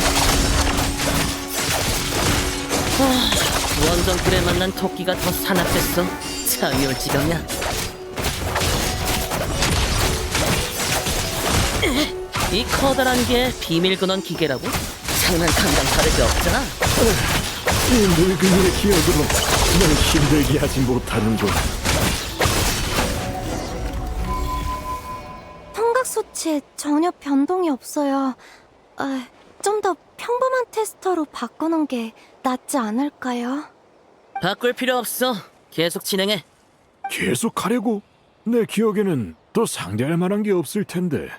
원정길에 만난 토끼가 더 사납겠어. 자유올 지경이야. 이 커다란 게 비밀 근원 기계라고? 장난감이랑 다를 게 없잖아. 이 늙은이의 기억으로 널 힘들게 하지 못하는군. 청각 수치에 전혀 변동이 없어요. 좀 더 평범한 테스터로 바꾸는 게 낫지 않을까요? 바꿀 필요 없어. 계속 진행해. 계속 하려고? 내 기억에는 더 상대할 만한 게 없을 텐데.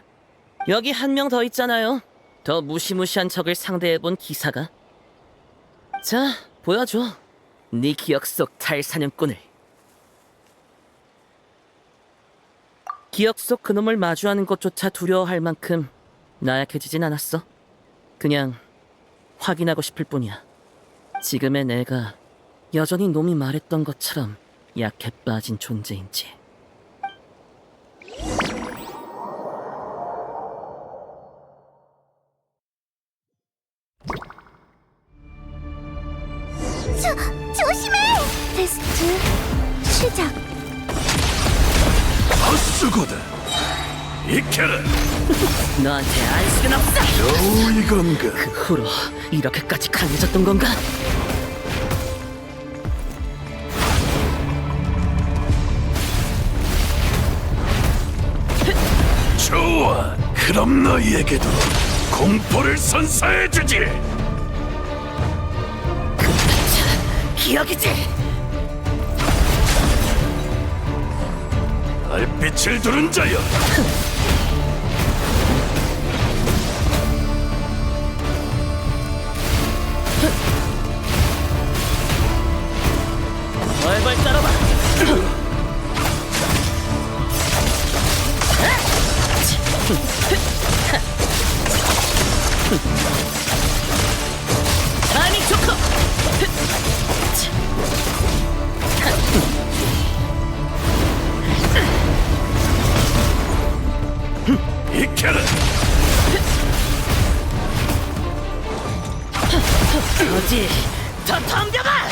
여기 한 명 더 있잖아요. 더 무시무시한 적을 상대해본 기사가. 자, 보여줘. 네 기억 속 탈사냥꾼을. 기억 속 그놈을 마주하는 것조차 두려워할 만큼 나약해지진 않았어. 그냥 확인하고 싶을 뿐이야. 지금의 내가 여전히 놈이 말했던 것처럼 약해 빠진 존재인지. 조심해! 테스트 시작. 헛수고다. 이케라. 너한테 안식은 없어. 겨우 이건가? 그 후로 이렇게까지 강해졌던 건가? 좋아. 그럼 너희에게도 공포를 선사해주지. 기억이지. 달빛을 두른 자여. 벌벌 떨어봐. 아니 좋고. 이케라. 어디 더 덤벼봐.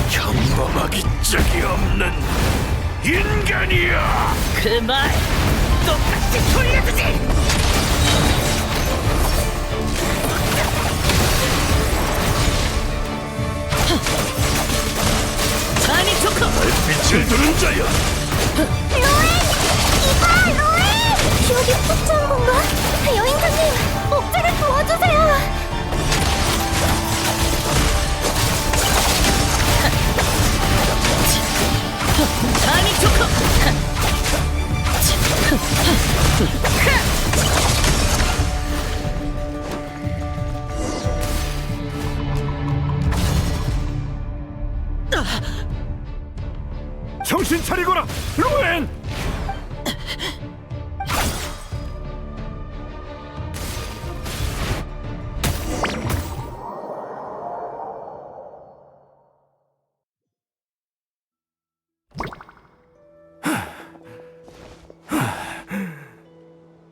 평범하기 짝이 없는 인간이야. 그 말 똑같이 돌려주지. 아니 좋고. 달빛을 두른 자여. 로엔! 이봐, 로엔! 기억이 푹 찬 건가? 여행자님, 억제를 도와주세요! 아니 좋고. 정신 차리거라, 로엔!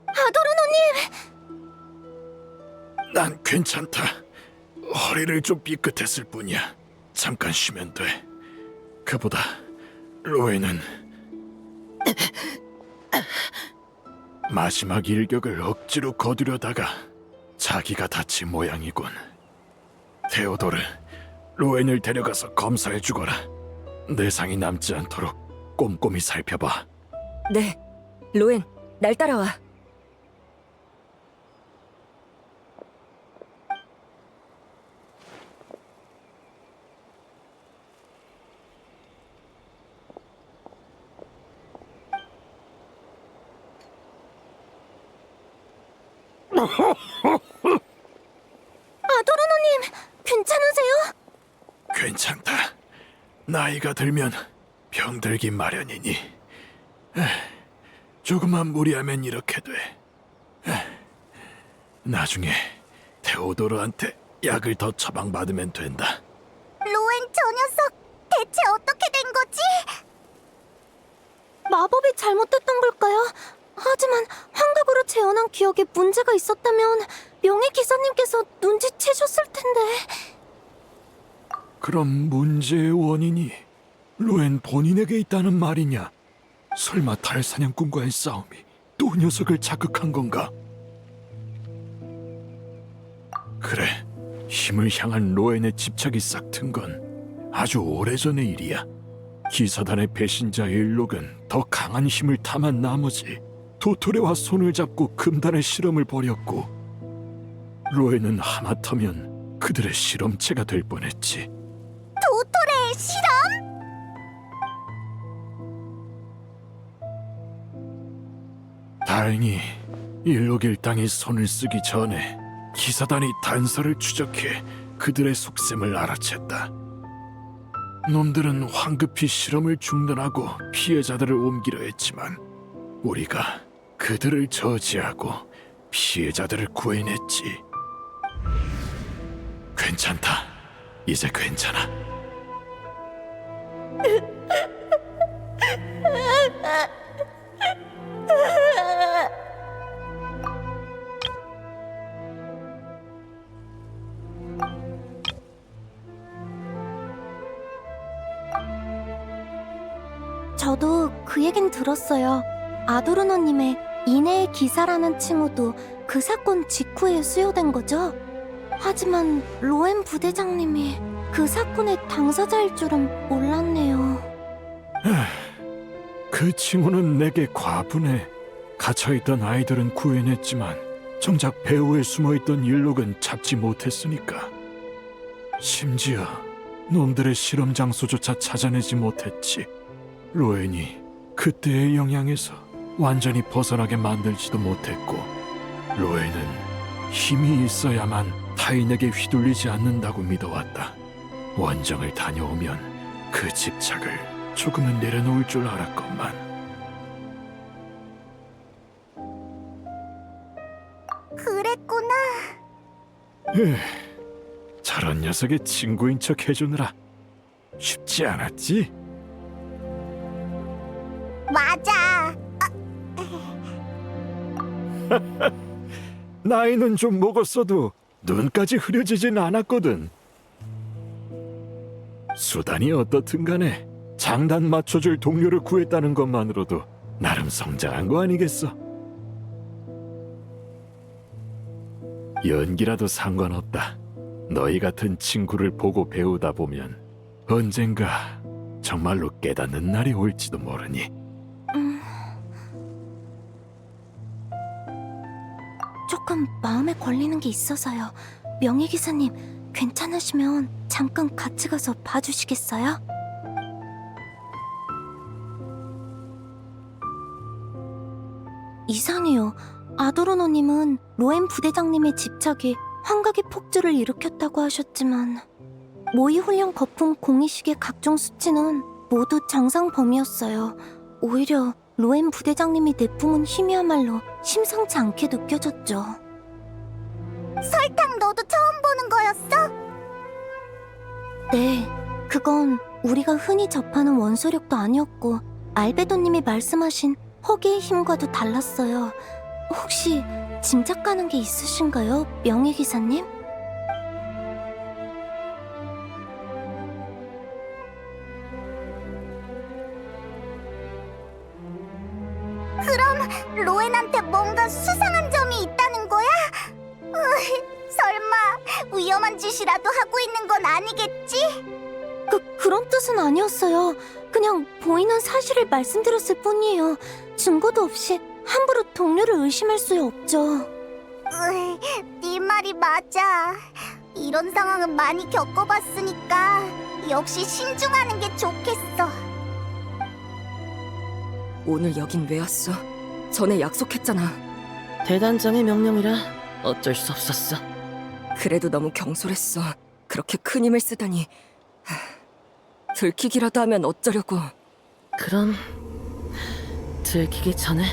아도르노님! 난 괜찮다. 허리를 좀 삐끗했을 뿐이야. 잠깐 쉬면 돼. 그보다 로엔은 마지막 일격을 억지로 거두려다가 자기가 다친 모양이군. 테오도르, 로엔을 데려가서 검사해주거라. 내상이 남지 않도록 꼼꼼히 살펴봐. 네, 로엔, 날 따라와. 아도르노님, 괜찮으세요? 괜찮다. 나이가 들면 병들기 마련이니. 조금만 무리하면 이렇게 돼. 나중에 테오도르한테 약을 더 처방받으면 된다. 로엔 저 녀석, 대체 어떻게 된 거지? 마법이 잘못됐던 걸까요? 하지만 환각으로 재현한 기억에 문제가 있었다면 명예 기사님께서 눈치채셨을 텐데. 그럼 문제의 원인이 로엔 본인에게 있다는 말이냐? 설마 달 사냥꾼과의 싸움이 또 녀석을 자극한 건가? 그래, 힘을 향한 로엔의 집착이 싹튼 건 아주 오래전의 일이야. 기사단의 배신자 일록은 더 강한 힘을 탐한 나머지 도토레와 손을 잡고 금단의 실험을 벌였고, 로엔은 하마터면 그들의 실험체가 될 뻔했지. 도토레의 실험? 다행히 일록 일당이 손을 쓰기 전에 기사단이 단서를 추적해 그들의 속셈을 알아챘다. 놈들은 황급히 실험을 중단하고 피해자들을 옮기려 했지만 우리가 그들을 저지하고 피해자들을 구해냈지. 괜찮다. 이제 괜찮아. 저도 그 얘긴 들었어요. 아도르노님의 인해의 기사라는 칭호도 그 사건 직후에 수여된 거죠? 하지만 로엔 부대장님이 그 사건의 당사자일 줄은 몰랐네요. 그 칭호는 내게 과분해. 갇혀있던 아이들은 구해냈지만 정작 배후에 숨어있던 일록은 잡지 못했으니까. 심지어 놈들의 실험 장소조차 찾아내지 못했지. 로엔이 그때의 영향에서 완전히 벗어나게 만들지도 못했고, 로엔은 힘이 있어야만 타인에게 휘둘리지 않는다고 믿어왔다. 원정을 다녀오면 그 집착을 조금은 내려놓을 줄 알았건만. 그랬구나. 저런 녀석의 친구인 척 해주느라 쉽지 않았지? 맞아. 나이는 좀 먹었어도 눈까지 흐려지진 않았거든. 수단이 어떻든 간에 장단 맞춰줄 동료를 구했다는 것만으로도 나름 성장한 거 아니겠어? 연기라도 상관없다. 너희 같은 친구를 보고 배우다 보면 언젠가 정말로 깨닫는 날이 올지도 모르니. 조금 마음에 걸리는 게 있어서요. 명예 기사님, 괜찮으시면 잠깐 같이 가서 봐주시겠어요? 이상해요. 아도르노님은 로엔 부대장님의 집착이 환각의 폭주를 일으켰다고 하셨지만 모의 훈련 거품 공이식의 각종 수치는 모두 정상 범위였어요. 오히려 로엔 부대장님이 내뿜은 힘이야말로 심상치 않게 느껴졌죠. 설탕 너도 처음 보는 거였어? 네, 그건 우리가 흔히 접하는 원소력도 아니었고 알베도님이 말씀하신 허기의 힘과도 달랐어요. 혹시 짐작 가는 게 있으신가요, 명예 기사님? 그럼 로엔한테 뭔가 수상한 점이 있다는 거야? 설마 위험한 짓이라도 하고 있는 건 아니겠지? 그런 뜻은 아니었어요. 그냥 보이는 사실을 말씀드렸을 뿐이에요. 증거도 없이 함부로 동료를 의심할 수 없죠. 네 말이 맞아. 이런 상황은 많이 겪어봤으니까 역시 신중하는 게 좋겠어. 오늘 여긴 왜 왔어? 전에 약속했잖아. 대단장의 명령이라 어쩔 수 없었어. 그래도 너무 경솔했어. 그렇게 큰 힘을 쓰다니. 들키기라도 하면 어쩌려고. 그럼 들키기 전에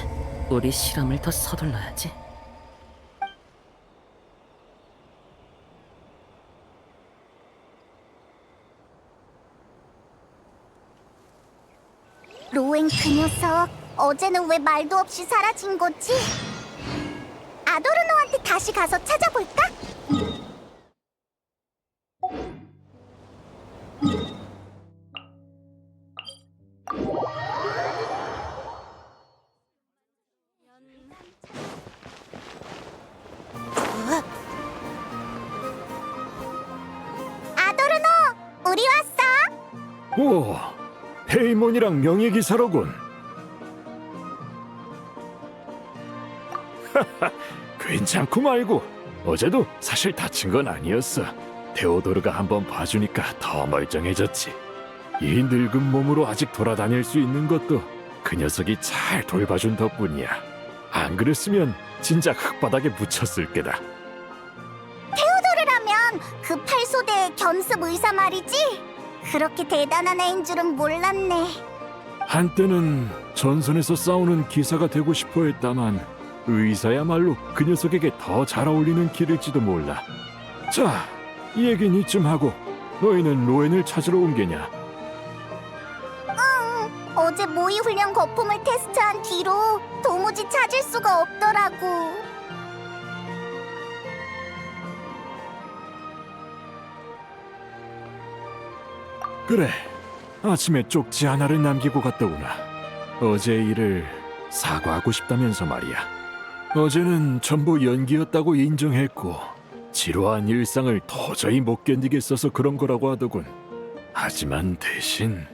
우리 실험을 더 서둘러야지. 로엔 그 녀석 어제는 왜 말도 없이 사라진 거지? 아도르노한테 다시 가서 찾아볼까? 아도르노, 우리 왔어. 오, 헤이몬이랑 명예기사로군. 괜찮고 말고 어제도 사실 다친 건 아니었어. 테오도르가 한번 봐주니까 더 멀쩡해졌지. 이 늙은 몸으로 아직 돌아다닐 수 있는 것도 그 녀석이 잘 돌봐준 덕분이야. 안 그랬으면 진작 흙바닥에 묻혔을 게다. 테오도르라면 그 팔소대의 겸습 의사 말이지? 그렇게 대단한 애인 줄은 몰랐네. 한때는 전선에서 싸우는 기사가 되고 싶어 했다만 의사야말로 그 녀석에게 더 잘 어울리는 길일지도 몰라. 자, 이 얘기는 이쯤 하고 너희는 로엔을 찾으러 온 게냐? 어제 모의 훈련 거품을 테스트한 뒤로 도무지 찾을 수가 없더라고. 그래, 아침에 쪽지 하나를 남기고 갔더구나. 어제 일을 사과하고 싶다면서 말이야. 어제는 전부 연기였다고 인정했고 지루한 일상을 도저히 못 견디겠어서 그런 거라고 하더군. 하지만 대신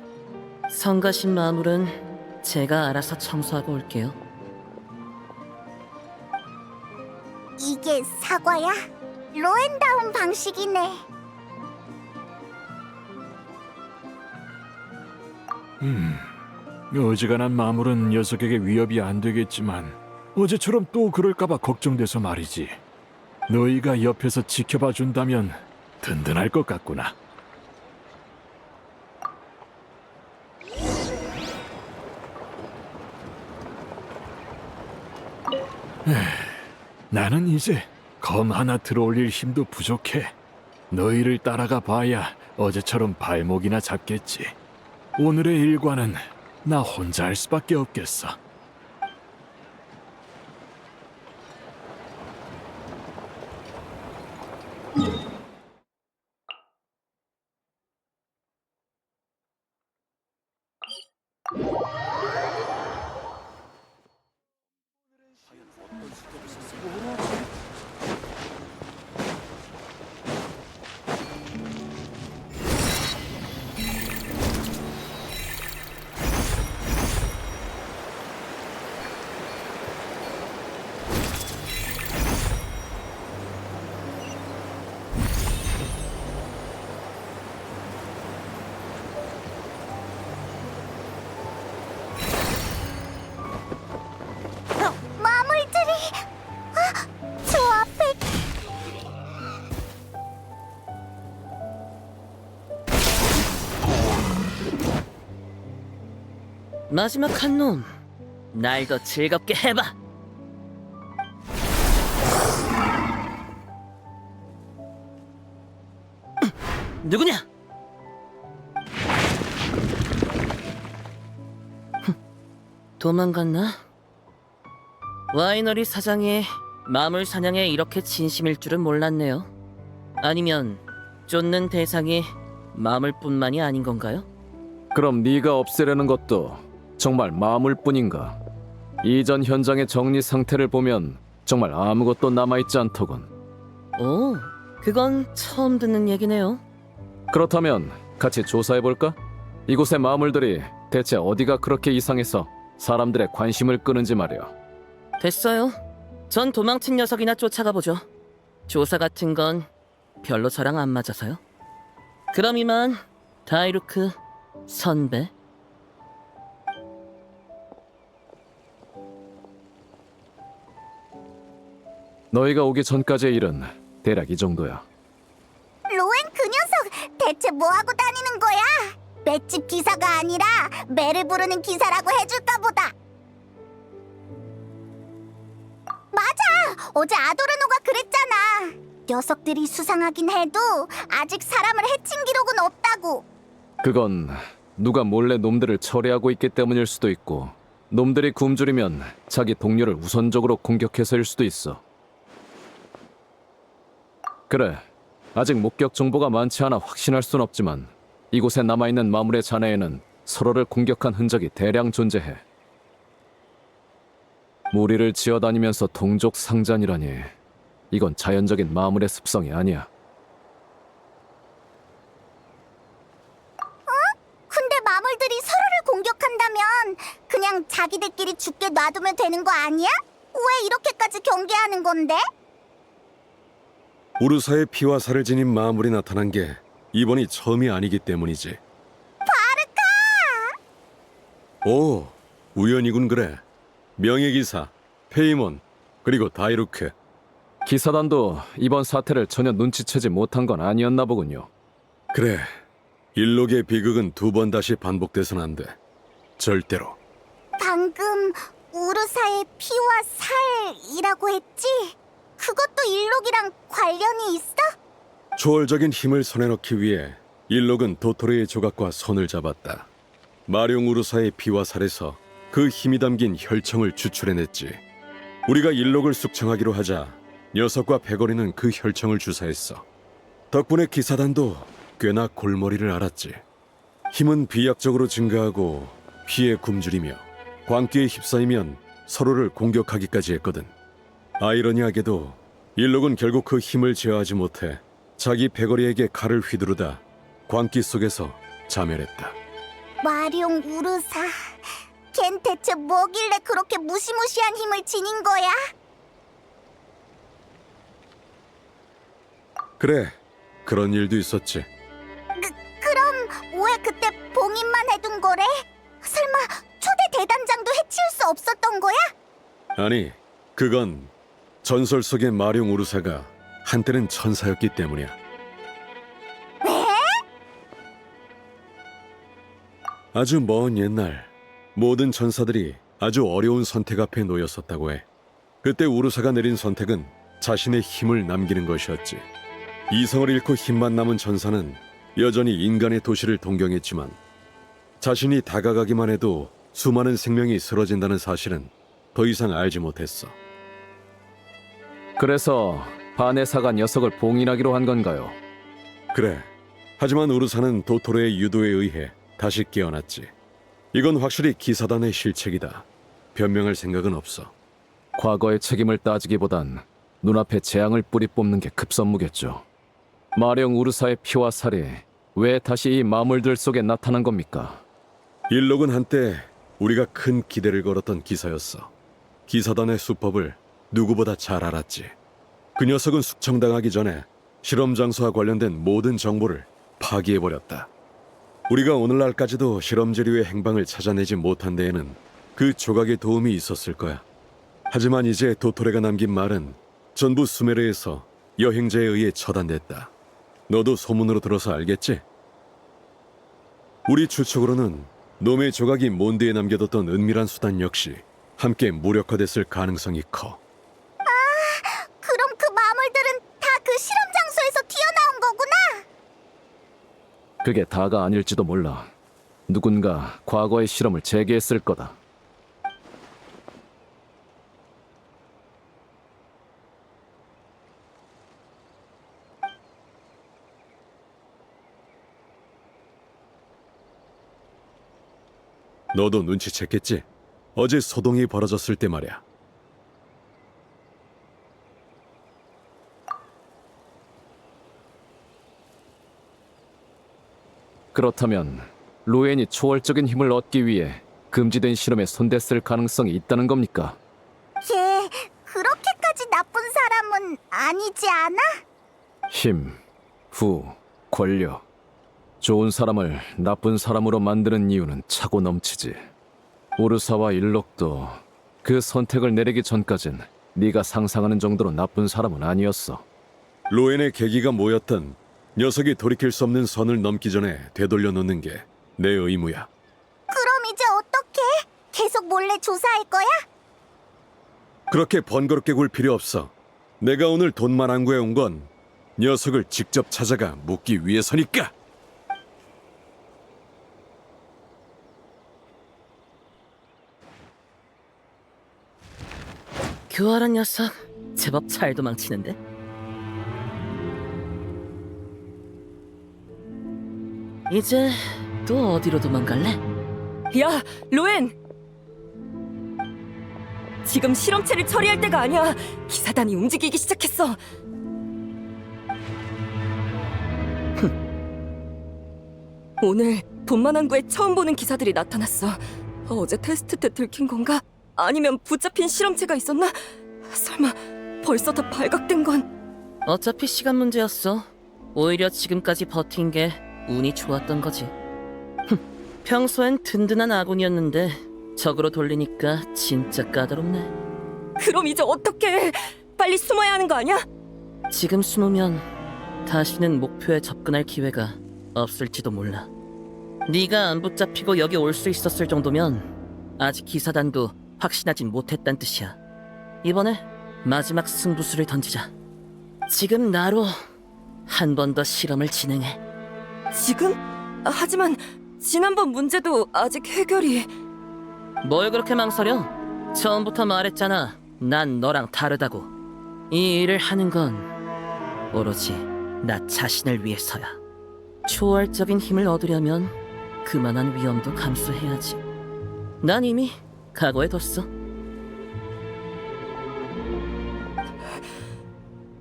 성가신 마물은 제가 알아서 청소하고 올게요. 이게 사과야? 로엔다운 방식이네. 어지간한 마물은 녀석에게 위협이 안 되겠지만 어제처럼 또 그럴까봐 걱정돼서 말이지. 너희가 옆에서 지켜봐 준다면 든든할 것 같구나. 나는 이제 검 하나 들어올릴 힘도 부족해. 너희를 따라가 봐야 어제처럼 발목이나 잡겠지. 오늘의 일과는 나 혼자 할 수밖에 없겠어. 마물들이 저 앞에. 마지막 한 놈, 날 더 즐겁게 해봐. 누구냐? 도망갔나? 와이너리 사장이 마물 사냥에 이렇게 진심일 줄은 몰랐네요. 아니면 쫓는 대상이 마물뿐만이 아닌 건가요? 그럼 네가 없애려는 것도 정말 마물뿐인가? 이전 현장의 정리 상태를 보면 정말 아무것도 남아있지 않더군. 오, 그건 처음 듣는 얘기네요. 그렇다면 같이 조사해볼까? 이곳의 마물들이 대체 어디가 그렇게 이상해서 사람들의 관심을 끄는지 말이야. 됐어요. 전 도망친 녀석이나 쫓아가 보죠. 조사 같은 건 별로 저랑 안 맞아서요. 그럼 이만 다이루크 선배. 너희가 오기 전까지의 일은 대략 이 정도야. 로엔 그 녀석 대체 뭐하고 다니는 거야? 맷집 기사가 아니라 매를 부르는 기사라고 해줄까 보다. 맞아! 어제 아도르노가 그랬잖아. 녀석들이 수상하긴 해도 아직 사람을 해친 기록은 없다고. 그건 누가 몰래 놈들을 처리하고 있기 때문일 수도 있고, 놈들이 굶주리면 자기 동료를 우선적으로 공격해서일 수도 있어. 그래, 아직 목격 정보가 많지 않아 확신할 순 없지만 이곳에 남아있는 마물의 잔해에는 서로를 공격한 흔적이 대량 존재해. 무리를 지어다니면서 동족 상잔이라니, 이건 자연적인 마물의 습성이 아니야. 근데 마물들이 서로를 공격한다면 그냥 자기들끼리 죽게 놔두면 되는 거 아니야? 왜 이렇게까지 경계하는 건데? 우르사의 피와 살을 지닌 마물이 나타난 게 이번이 처음이 아니기 때문이지. 바르카! 오, 우연이군 그래. 명예기사, 페이몬, 그리고 다이루크. 기사단도 이번 사태를 전혀 눈치채지 못한 건 아니었나 보군요. 그래, 일록의 비극은 두 번 다시 반복돼선 안 돼. 절대로. 방금 우르사의 피와 살이라고 했지? 그것도 일록이랑 관련이 있어? 초월적인 힘을 손에 넣기 위해 일록은 도토리의 조각과 손을 잡았다. 마룡 우르사의 피와 살에서 그 힘이 담긴 혈청을 추출해냈지. 우리가 일록을 숙청하기로 하자 녀석과 패거리는 그 혈청을 주사했어. 덕분에 기사단도 꽤나 골머리를 앓았지. 힘은 비약적으로 증가하고 피에 굶주리며 광기에 휩싸이면 서로를 공격하기까지 했거든. 아이러니하게도 일록은 결국 그 힘을 제어하지 못해 자기 패거리에게 칼을 휘두르다 광기 속에서 자멸했다. 마룡 우르사, 걘 대체 뭐길래 그렇게 무시무시한 힘을 지닌 거야? 그래, 그런 일도 있었지. 그럼 왜 그때 봉인만 해둔 거래? 설마 초대 대단장도 해치울 수 없었던 거야? 아니, 그건 전설 속의 마룡 우르사가 한때는 천사였기 때문이야. 왜? 아주 먼 옛날 모든 천사들이 아주 어려운 선택 앞에 놓였었다고 해. 그때 우르사가 내린 선택은 자신의 힘을 남기는 것이었지. 이성을 잃고 힘만 남은 천사는 여전히 인간의 도시를 동경했지만 자신이 다가가기만 해도 수많은 생명이 쓰러진다는 사실은 더 이상 알지 못했어. 그래서 바네사가 녀석을 봉인하기로 한 건가요? 그래. 하지만 우르사는 도토로의 유도에 의해 다시 깨어났지. 이건 확실히 기사단의 실책이다. 변명할 생각은 없어. 과거의 책임을 따지기보단 눈앞에 재앙을 뿌리 뽑는 게 급선무겠죠. 마령 우르사의 피와 살이 왜 다시 이 마물들 속에 나타난 겁니까? 일록은 한때 우리가 큰 기대를 걸었던 기사였어. 기사단의 수법을 누구보다 잘 알았지. 그 녀석은 숙청당하기 전에 실험 장소와 관련된 모든 정보를 파기해버렸다. 우리가 오늘날까지도 실험 재료의 행방을 찾아내지 못한 데에는 그 조각의 도움이 있었을 거야. 하지만 이제 도토레가 남긴 말은 전부 수메르에서 여행자에 의해 처단됐다. 너도 소문으로 들어서 알겠지? 우리 추측으로는 놈의 조각이 몬드에 남겨뒀던 은밀한 수단 역시 함께 무력화됐을 가능성이 커. 그럼 그 마물들은 다 그 실험 장소에서 튀어나온 거구나? 그게 다가 아닐지도 몰라. 누군가 과거의 실험을 재개했을 거다. 너도 눈치챘겠지? 어제 소동이 벌어졌을 때 말이야. 그렇다면 로엔이 초월적인 힘을 얻기 위해 금지된 실험에 손댔을 가능성이 있다는 겁니까? 걔 그렇게까지 나쁜 사람은 아니지 않아? 힘, 후, 권력. 좋은 사람을 나쁜 사람으로 만드는 이유는 차고 넘치지. 우르사와 일록도 그 선택을 내리기 전까진 네가 상상하는 정도로 나쁜 사람은 아니었어. 로엔의 계기가 뭐였든 녀석이 돌이킬 수 없는 선을 넘기 전에 되돌려 놓는 게 내 의무야. 그럼 이제 어떡해? 계속 몰래 조사할 거야? 그렇게 번거롭게 굴 필요 없어. 내가 오늘 돈만 안 구해온 건 녀석을 직접 찾아가 묻기 위해서니까. 교활한 녀석, 제법 잘 도망치는데? 이제 또 어디로 도망갈래? 야, 로엔! 지금 실험체를 처리할 때가 아니야. 기사단이 움직이기 시작했어. 오늘 돈만항구에 처음 보는 기사들이 나타났어. 어제 테스트 때 들킨 건가? 아니면 붙잡힌 실험체가 있었나? 설마 벌써 다 발각된 건? 어차피 시간 문제였어. 오히려 지금까지 버틴 게 운이 좋았던 거지. 평소엔 든든한 아군이었는데 적으로 돌리니까 진짜 까다롭네. 그럼 이제 어떡해? 빨리 숨어야 하는 거 아니야? 지금 숨으면 다시는 목표에 접근할 기회가 없을지도 몰라. 네가 안 붙잡히고 여기 올 수 있었을 정도면 아직 기사단도 확신하진 못했단 뜻이야. 이번에 마지막 승부수를 던지자. 지금 나로 한 번 더 실험을 진행해. 지금? 하지만 지난번 문제도 아직 해결이... 뭘 그렇게 망설여? 처음부터 말했잖아. 난 너랑 다르다고. 이 일을 하는 건 오로지 나 자신을 위해서야. 초월적인 힘을 얻으려면 그만한 위험도 감수해야지. 난 이미 각오해뒀어.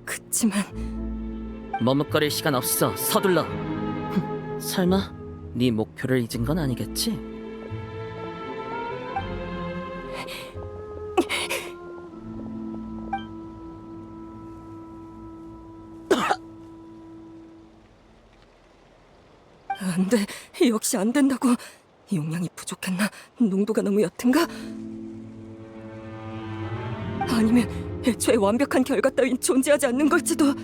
그치만... 머뭇거릴 시간 없어. 서둘러. 설마 네 목표를 잊은 건 아니겠지? 안 돼. 역시 안 된다고. 용량이 부족했나? 농도가 너무 옅은가? 아니면 애초에 완벽한 결과 따윈 존재하지 않는 걸지도.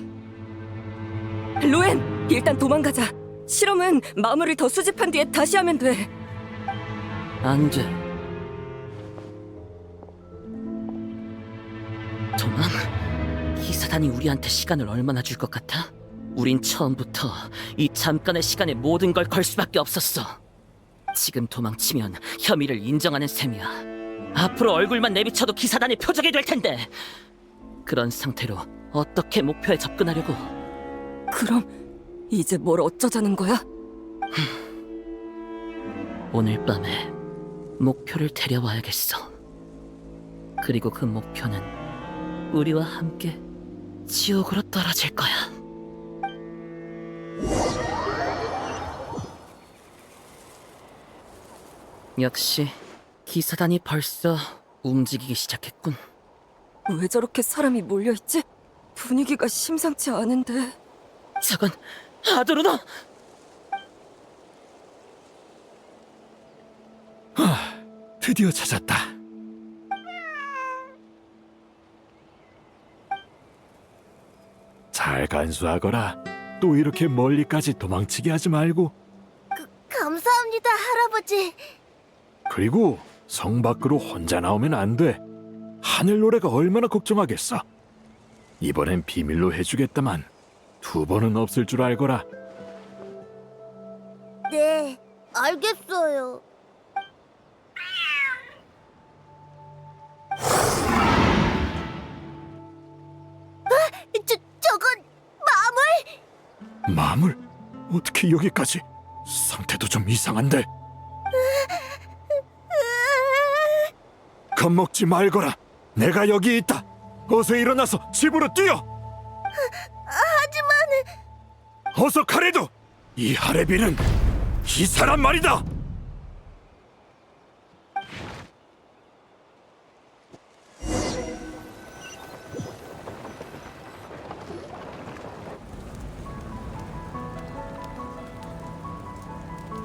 로엔! 일단 도망가자. 실험은 마물을 더 수집한 뒤에 다시 하면 돼. 안 돼. 도망? 기사단이 우리한테 시간을 얼마나 줄 것 같아? 우린 처음부터 이 잠깐의 시간에 모든 걸 걸 수밖에 없었어. 지금 도망치면 혐의를 인정하는 셈이야. 앞으로 얼굴만 내비쳐도 기사단의 표적이 될 텐데. 그런 상태로 어떻게 목표에 접근하려고? 그럼 이제 뭘 어쩌자는 거야? 오늘 밤에 목표를 데려와야겠어. 그리고 그 목표는 우리와 함께 지옥으로 떨어질 거야. 역시 기사단이 벌써 움직이기 시작했군. 왜 저렇게 사람이 몰려있지? 분위기가 심상치 않은데... 저건 아도르노! 드디어 찾았다. 잘 간수하거라. 또 이렇게 멀리까지 도망치게 하지 말고. 감사합니다, 할아버지. 그리고 성 밖으로 혼자 나오면 안 돼. 하늘 노래가 얼마나 걱정하겠어. 이번엔 비밀로 해주겠다만 2번은 없을 줄 알거라. 네, 알겠어요. 저건 마물? 마물? 어떻게 여기까지? 상태도 좀 이상한데. 겁먹지 말거라. 내가 여기 있다. 어서 일어나서 집으로 뛰어. 하지만... 어서 가래도. 이 하레비는 이 사람 말이다.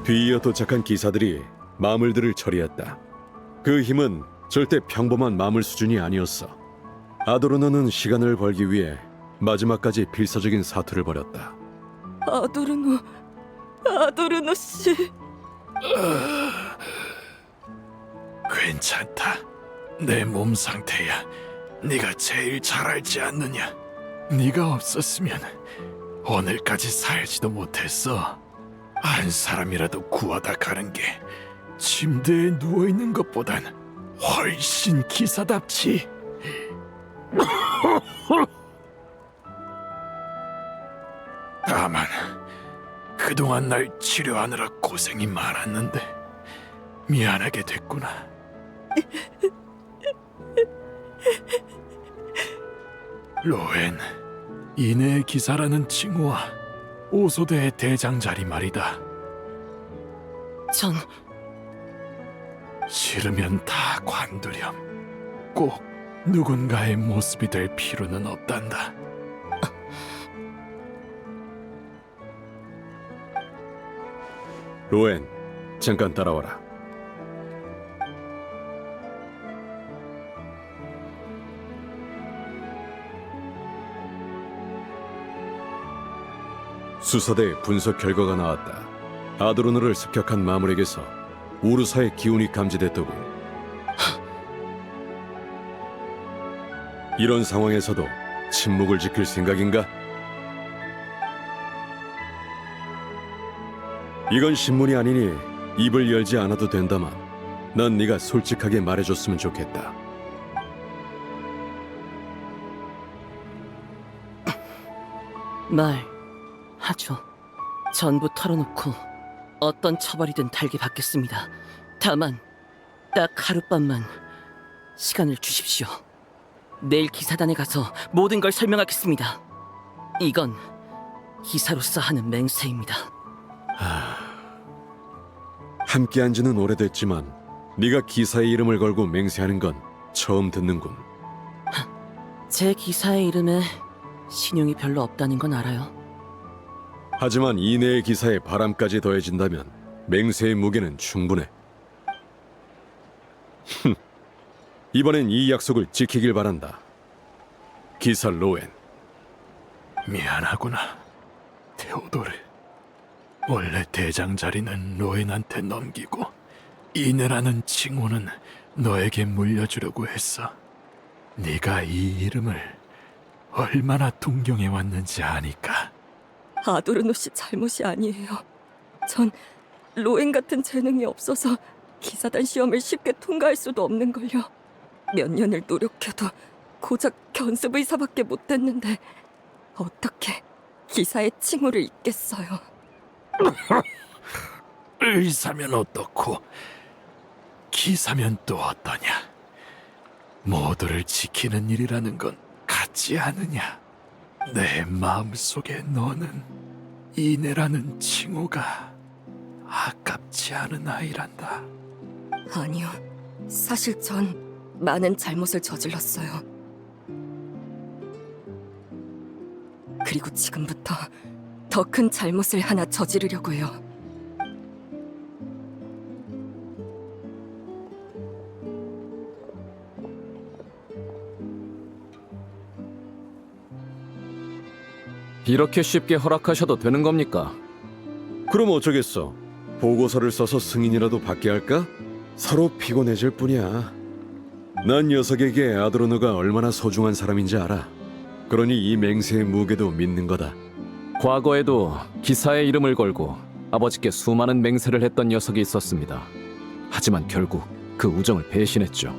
뒤이어 도착한 기사들이 마물들을 처리했다. 그 힘은 절대 평범한 마물 수준이 아니었어. 아도르노는 시간을 벌기 위해 마지막까지 필사적인 사투를 벌였다. 아도르노 씨... 괜찮다. 내 몸 상태야 네가 제일 잘 알지 않느냐. 네가 없었으면 오늘까지 살지도 못했어. 한 사람이라도 구하다 가는 게 침대에 누워있는 것보단 훨씬 기사답지. 다만 그동안 날 치료하느라 고생이 많았는데 미안하게 됐구나. 로엔, 이내의 기사라는 칭호와 오소대의 대장 자리 말이다. 전 싫으면 다 관두렴. 꼭 누군가의 모습이 될 필요는 없단다. 로엔, 잠깐 따라와라. 수사대 분석 결과가 나왔다. 아드로노를 습격한 마물에게서 우르사의 기운이 감지됐더군. 이런 상황에서도 침묵을 지킬 생각인가? 이건 신문이 아니니 입을 열지 않아도 된다만 난 네가 솔직하게 말해줬으면 좋겠다. 말하죠. 전부 털어놓고 어떤 처벌이든 달게 받겠습니다. 다만 딱 하룻밤만 시간을 주십시오. 내일 기사단에 가서 모든 걸 설명하겠습니다. 이건 기사로서 하는 맹세입니다. 함께한 지는 오래됐지만 네가 기사의 이름을 걸고 맹세하는 건 처음 듣는군. 제 기사의 이름에 신용이 별로 없다는 건 알아요. 하지만 이내의 기사에 바람까지 더해진다면 맹세의 무게는 충분해. 이번엔 이 약속을 지키길 바란다. 기사 로엔. 미안하구나, 테오도르. 원래 대장 자리는 로엔한테 넘기고 이내라는 칭호는 너에게 물려주려고 했어. 네가 이 이름을 얼마나 동경해왔는지 아니까. 아도르노 씨 잘못이 아니에요. 전 로엔 같은 재능이 없어서 기사단 시험을 쉽게 통과할 수도 없는 걸요. 몇 년을 노력해도 고작 견습 의사밖에 못 됐는데 어떻게 기사의 칭호를 잊겠어요. 의사면 어떻고 기사면 또 어떠냐. 모두를 지키는 일이라는 건 같지 않으냐. 내 마음속에 너는 이내라는 칭호가 아깝지 않은 아이란다. 아니요. 사실 전 많은 잘못을 저질렀어요. 그리고 지금부터 더 큰 잘못을 하나 저지르려고 해요. 이렇게 쉽게 허락하셔도 되는 겁니까? 그럼 어쩌겠어. 보고서를 써서 승인이라도 받게 할까? 서로 피곤해질 뿐이야. 난 녀석에게 아드로노가 얼마나 소중한 사람인지 알아. 그러니 이 맹세의 무게도 믿는 거다. 과거에도 기사의 이름을 걸고 아버지께 수많은 맹세를 했던 녀석이 있었습니다. 하지만 결국 그 우정을 배신했죠.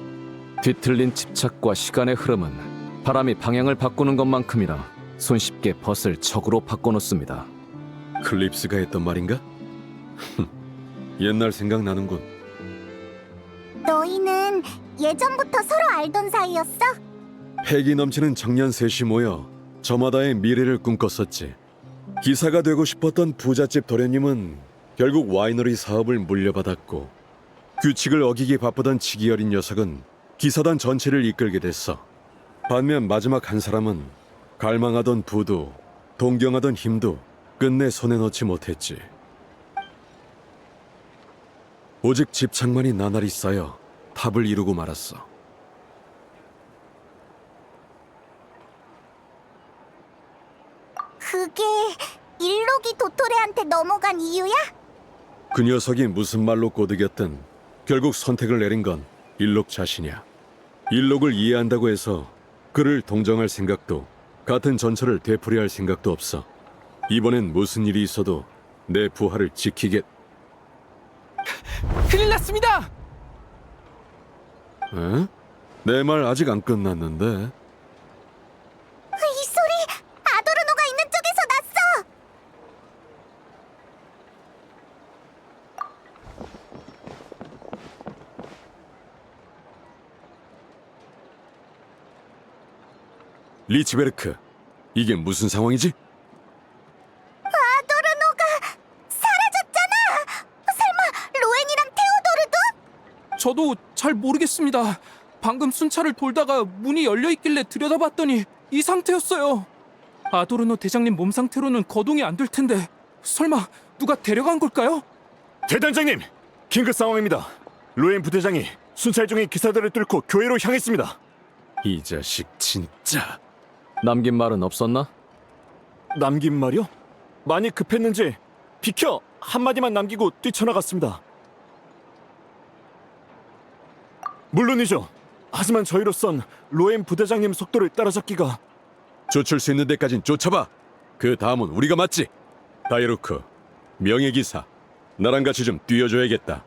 뒤틀린 집착과 시간의 흐름은 바람이 방향을 바꾸는 것만큼이나 손쉽게 벗을 적으로 바꿔놓습니다. 클립스가 했던 말인가? 옛날 생각나는군. 너희는 예전부터 서로 알던 사이였어? 패기 넘치는 청년 셋이 모여 저마다의 미래를 꿈꿨었지. 기사가 되고 싶었던 부잣집 도련님은 결국 와이너리 사업을 물려받았고, 규칙을 어기기 바쁘던 치기 어린 녀석은 기사단 전체를 이끌게 됐어. 반면 마지막 한 사람은 갈망하던 부도 동경하던 힘도 끝내 손에 넣지 못했지. 오직 집착만이 나날이 쌓여 탑을 이루고 말았어. 그게 일록이 도토레한테 넘어간 이유야? 그 녀석이 무슨 말로 꼬드겼든 결국 선택을 내린 건 일록 자신이야. 일록을 이해한다고 해서 그를 동정할 생각도 같은 전철을 되풀이할 생각도 없어. 이번엔 무슨 일이 있어도 내 부하를 지키겠... 큰일 났습니다! 에? 내 말 아직 안 끝났는데. 이 소리 아도르노가 있는 쪽에서 났어! 리치베르크, 이게 무슨 상황이지? 아도르노가 사라졌잖아. 설마 로엔이랑 테오도르도? 저도 잘 모르겠습니다. 방금 순찰을 돌다가 문이 열려 있길래 들여다봤더니 이 상태였어요. 아도르노 대장님 몸 상태로는 거동이 안 될 텐데 설마 누가 데려간 걸까요? 대단장님, 긴급 상황입니다. 로엔 부대장이 순찰 중인 기사들을 뚫고 교회로 향했습니다. 이 자식 진짜. 남긴 말은 없었나? 남긴 말이요? 많이 급했는지 비켜 한마디만 남기고 뛰쳐나갔습니다. 물론이죠. 하지만 저희로선 로엔 부대장님 속도를 따라잡기가. 쫓을 수 있는 데까진 쫓아봐. 그 다음은 우리가 맞지. 다이루크, 명예기사, 나랑 같이 좀 뛰어줘야겠다.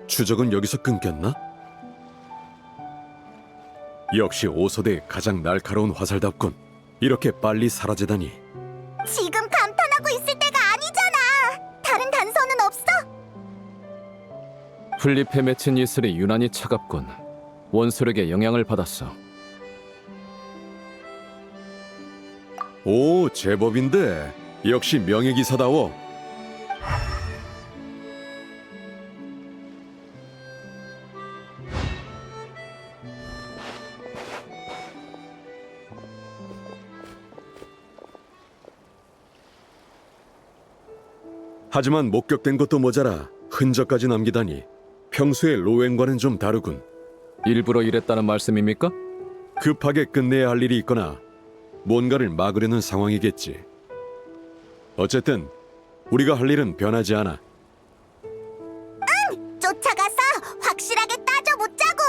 추적은 여기서 끊겼나? 역시 오소대의 가장 날카로운 화살답군. 이렇게 빨리 사라지다니. 지금 감탄하고 있을 때가 아니잖아. 다른 단서는 없어? 플립에 맺힌 이슬이 유난히 차갑군. 원소력의 영향을 받았어. 오, 제법인데. 역시 명예기사다워. 하지만 목격된 것도 모자라 흔적까지 남기다니 평소의 로엔과는 좀 다르군. 일부러 이랬다는 말씀입니까? 급하게 끝내야 할 일이 있거나 뭔가를 막으려는 상황이겠지. 어쨌든 우리가 할 일은 변하지 않아. 쫓아가서 확실하게 따져보자고.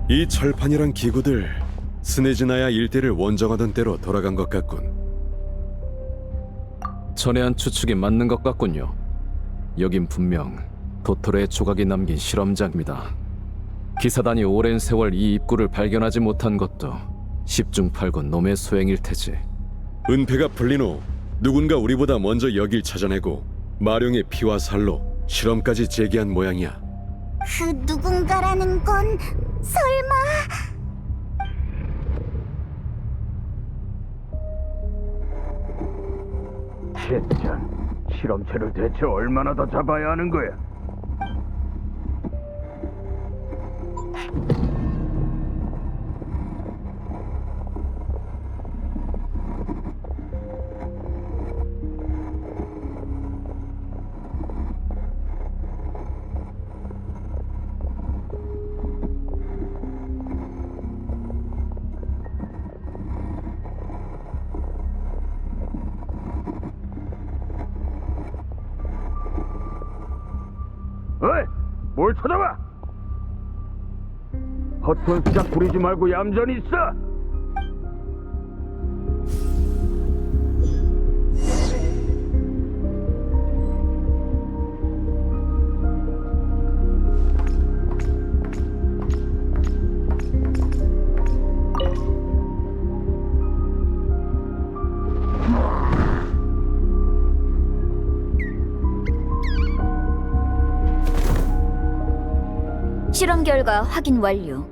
이 철판이란 기구들, 스네즈나야 일대를 원정하던 때로 돌아간 것 같군. 전에 한 추측이 맞는 것 같군요. 여긴 분명 도토레의 조각이 남긴 실험장입니다. 기사단이 오랜 세월 이 입구를 발견하지 못한 것도 10중 8구 놈의 소행일 테지. 은폐가 풀린 후 누군가 우리보다 먼저 여길 찾아내고 마룡의 피와 살로 실험까지 재개한 모양이야. 그 누군가라는 건 설마... 젠장, 실험체를 대체 얼마나 더 잡아야 하는 거야? 어이, 뭘 쳐다봐? 헛돈 수작 부리지 말고 얌전히 있어. 실험 결과 확인 완료.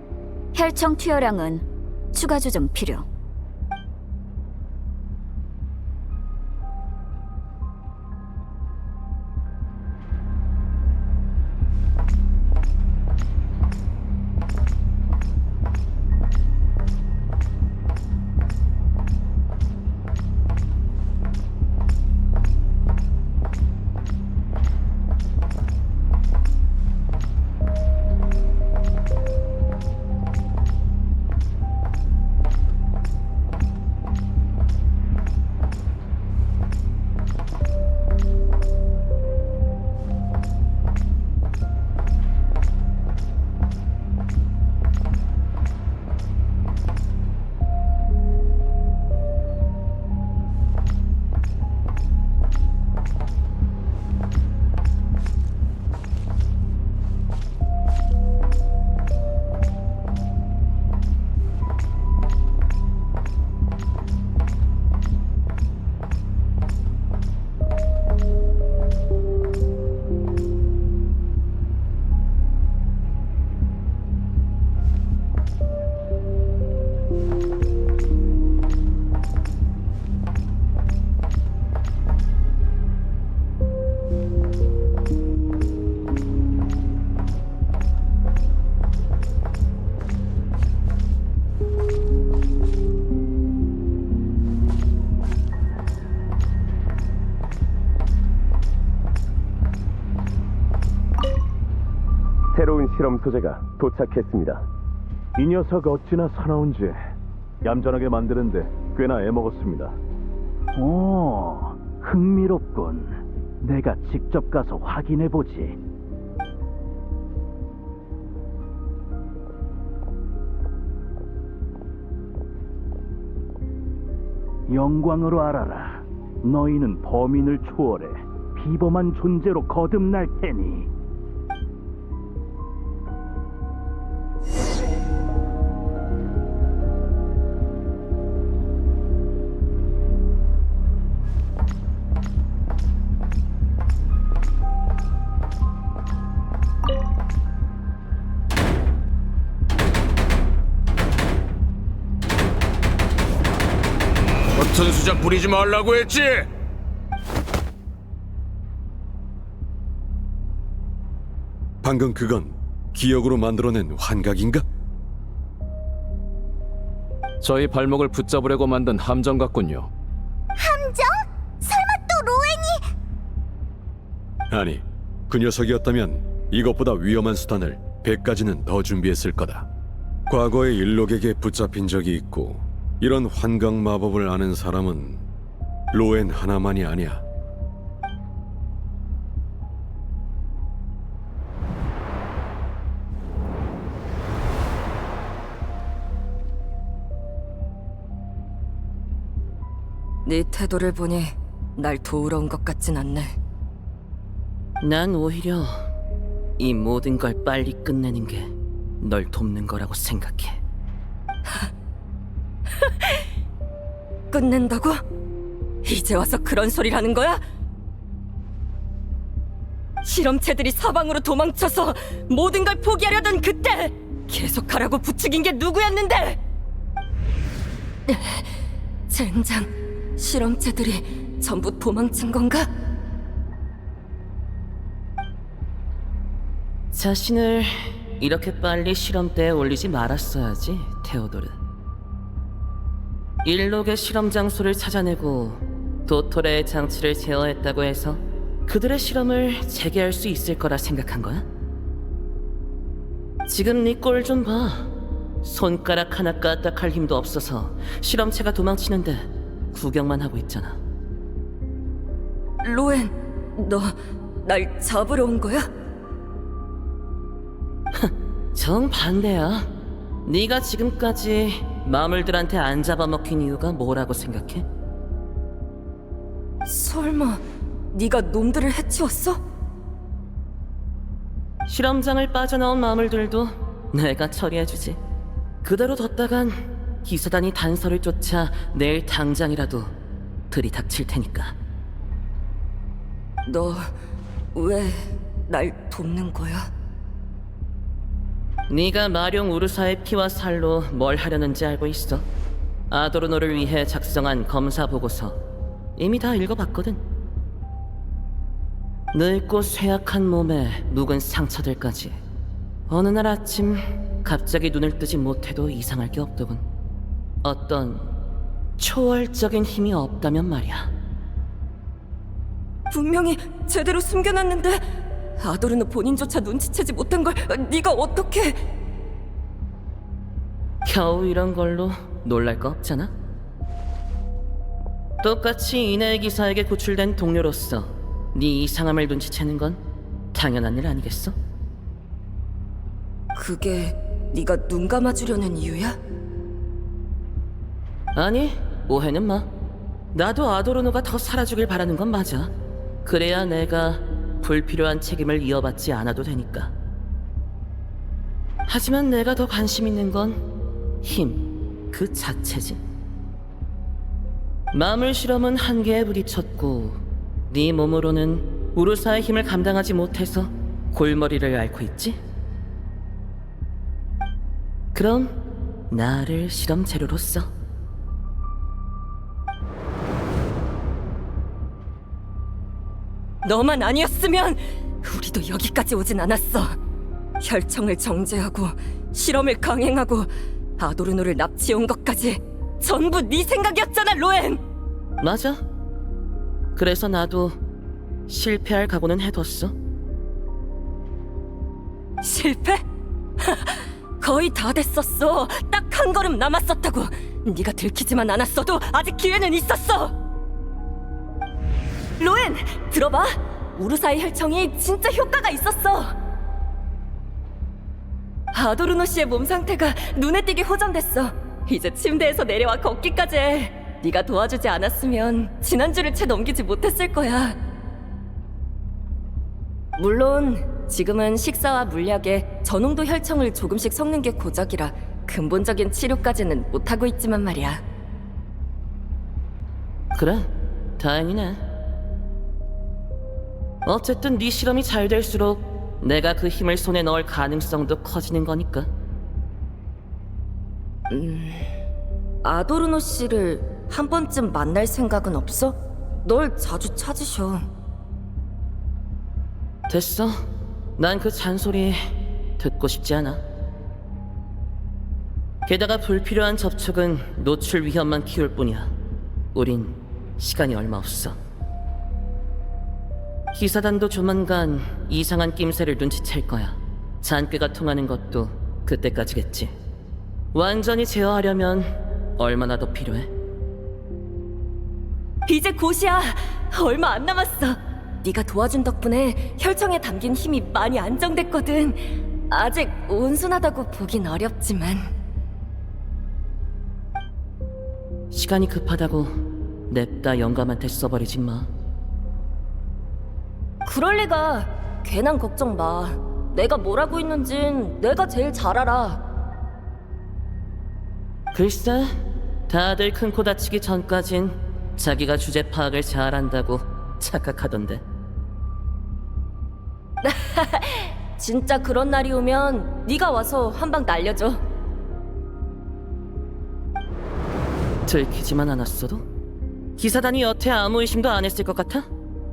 혈청 투여량은 추가 조정 필요. 새로운 실험 소재가 도착했습니다. 이 녀석 어찌나 사나운지 얌전하게 만드는데 꽤나 애먹었습니다. 오, 흥미롭군. 내가 직접 가서 확인해보지. 영광으로 알아라. 너희는 범인을 초월해 비범한 존재로 거듭날 테니. 버튼 수작 부리지 말라고 했지? 방금 그건 기억으로 만들어낸 환각인가? 저희 발목을 붙잡으려고 만든 함정 같군요. 함정? 설마 또 로엔이... 아니, 그 녀석이었다면 이것보다 위험한 수단을 100가지는 더 준비했을 거다. 과거에 일록에게 붙잡힌 적이 있고 이런 환각 마법을 아는 사람은 로엔 하나만이 아니야. 네 태도를 보니 날 도우러 온 것 같진 않네. 난 오히려 이 모든 걸 빨리 끝내는 게 널 돕는 거라고 생각해. 끝낸다고? 이제 와서 그런 소리를 하는 거야? 실험체들이 사방으로 도망쳐서 모든 걸 포기하려던 그때 계속하라고 부추긴 게 누구였는데? 젠장, 실험체들이 전부 도망친 건가? 자신을 이렇게 빨리 실험대에 올리지 말았어야지, 테오도르. 일록의 실험 장소를 찾아내고 도토레의 장치를 제어했다고 해서 그들의 실험을 재개할 수 있을 거라 생각한 거야? 지금 네 꼴 좀 봐. 손가락 하나 까딱할 힘도 없어서 실험체가 도망치는데 구경만 하고 있잖아. 로엔, 너 날 잡으러 온 거야? 정반대야. 네가 지금까지 마물들한테 안 잡아먹힌 이유가 뭐라고 생각해? 설마 네가 놈들을 해치웠어? 실험장을 빠져나온 마물들도 내가 처리해주지. 그대로 뒀다간 기사단이 단서를 쫓아 내일 당장이라도 들이닥칠 테니까. 너 왜 날 돕는 거야? 네가 마룡 우르사의 피와 살로 뭘 하려는지 알고 있어. 아도르노를 위해 작성한 검사 보고서 이미 다 읽어봤거든. 늙고 쇠약한 몸에 묵은 상처들까지 어느 날 아침 갑자기 눈을 뜨지 못해도 이상할 게 없더군. 어떤 초월적인 힘이 없다면 말이야. 분명히 제대로 숨겨놨는데 아도르노 본인조차 눈치채지 못한 걸 네가 어떻게... 겨우 이런 걸로 놀랄 거 없잖아. 똑같이 이내의 기사에게 구출된 동료로서 네 이상함을 눈치채는 건 당연한 일 아니겠어? 그게 네가 눈 감아주려는 이유야? 아니, 오해는 마. 나도 아도르노가 더 살아주길 바라는 건 맞아. 그래야 내가 불필요한 책임을 이어받지 않아도 되니까. 하지만 내가 더 관심 있는 건 힘 그 자체지. 마물 실험은 한계에 부딪혔고 네 몸으로는 우르사의 힘을 감당하지 못해서 골머리를 앓고 있지? 그럼 나를 실험 재료로 써. 너만 아니었으면 우리도 여기까지 오진 않았어. 혈청을 정제하고 실험을 강행하고 아도르노를 납치해온 것까지 전부 네 생각이었잖아, 로엔! 맞아. 그래서 나도 실패할 각오는 해뒀어. 실패? 거의 다 됐었어. 딱 한 걸음 남았었다고. 네가 들키지만 않았어도 아직 기회는 있었어. 로엔, 들어봐. 우르사의 혈청이 진짜 효과가 있었어. 아도르노 씨의 몸 상태가 눈에 띄게 호전됐어. 이제 침대에서 내려와 걷기까지 해. 네가 도와주지 않았으면 지난주를 채 넘기지 못했을 거야. 물론 지금은 식사와 물약에 저농도 혈청을 조금씩 섞는 게 고작이라 근본적인 치료까지는 못하고 있지만 말이야. 그래, 다행이네. 어쨌든 네 실험이 잘 될수록 내가 그 힘을 손에 넣을 가능성도 커지는 거니까. 아도르노 씨를 한 번쯤 만날 생각은 없어? 널 자주 찾으셔. 됐어. 난 그 잔소리 듣고 싶지 않아. 게다가 불필요한 접촉은 노출 위험만 키울 뿐이야. 우린 시간이 얼마 없어. 기사단도 조만간 이상한 낌새를 눈치챌 거야. 잔꾀가 통하는 것도 그때까지겠지. 완전히 제어하려면 얼마나 더 필요해? 이제 곧이야. 얼마 안 남았어. 네가 도와준 덕분에 혈청에 담긴 힘이 많이 안정됐거든. 아직 온순하다고 보긴 어렵지만. 시간이 급하다고 냅다 영감한테 써버리지 마. 그럴 리가. 괜한 걱정 마. 내가 뭘 하고 있는진 내가 제일 잘 알아. 글쎄, 다들 큰 코 다치기 전까진 자기가 주제 파악을 잘한다고 착각하던데. 진짜 그런 날이 오면 네가 와서 한 방 날려줘. 들키지만 않았어도? 기사단이 여태 아무 의심도 안 했을 것 같아?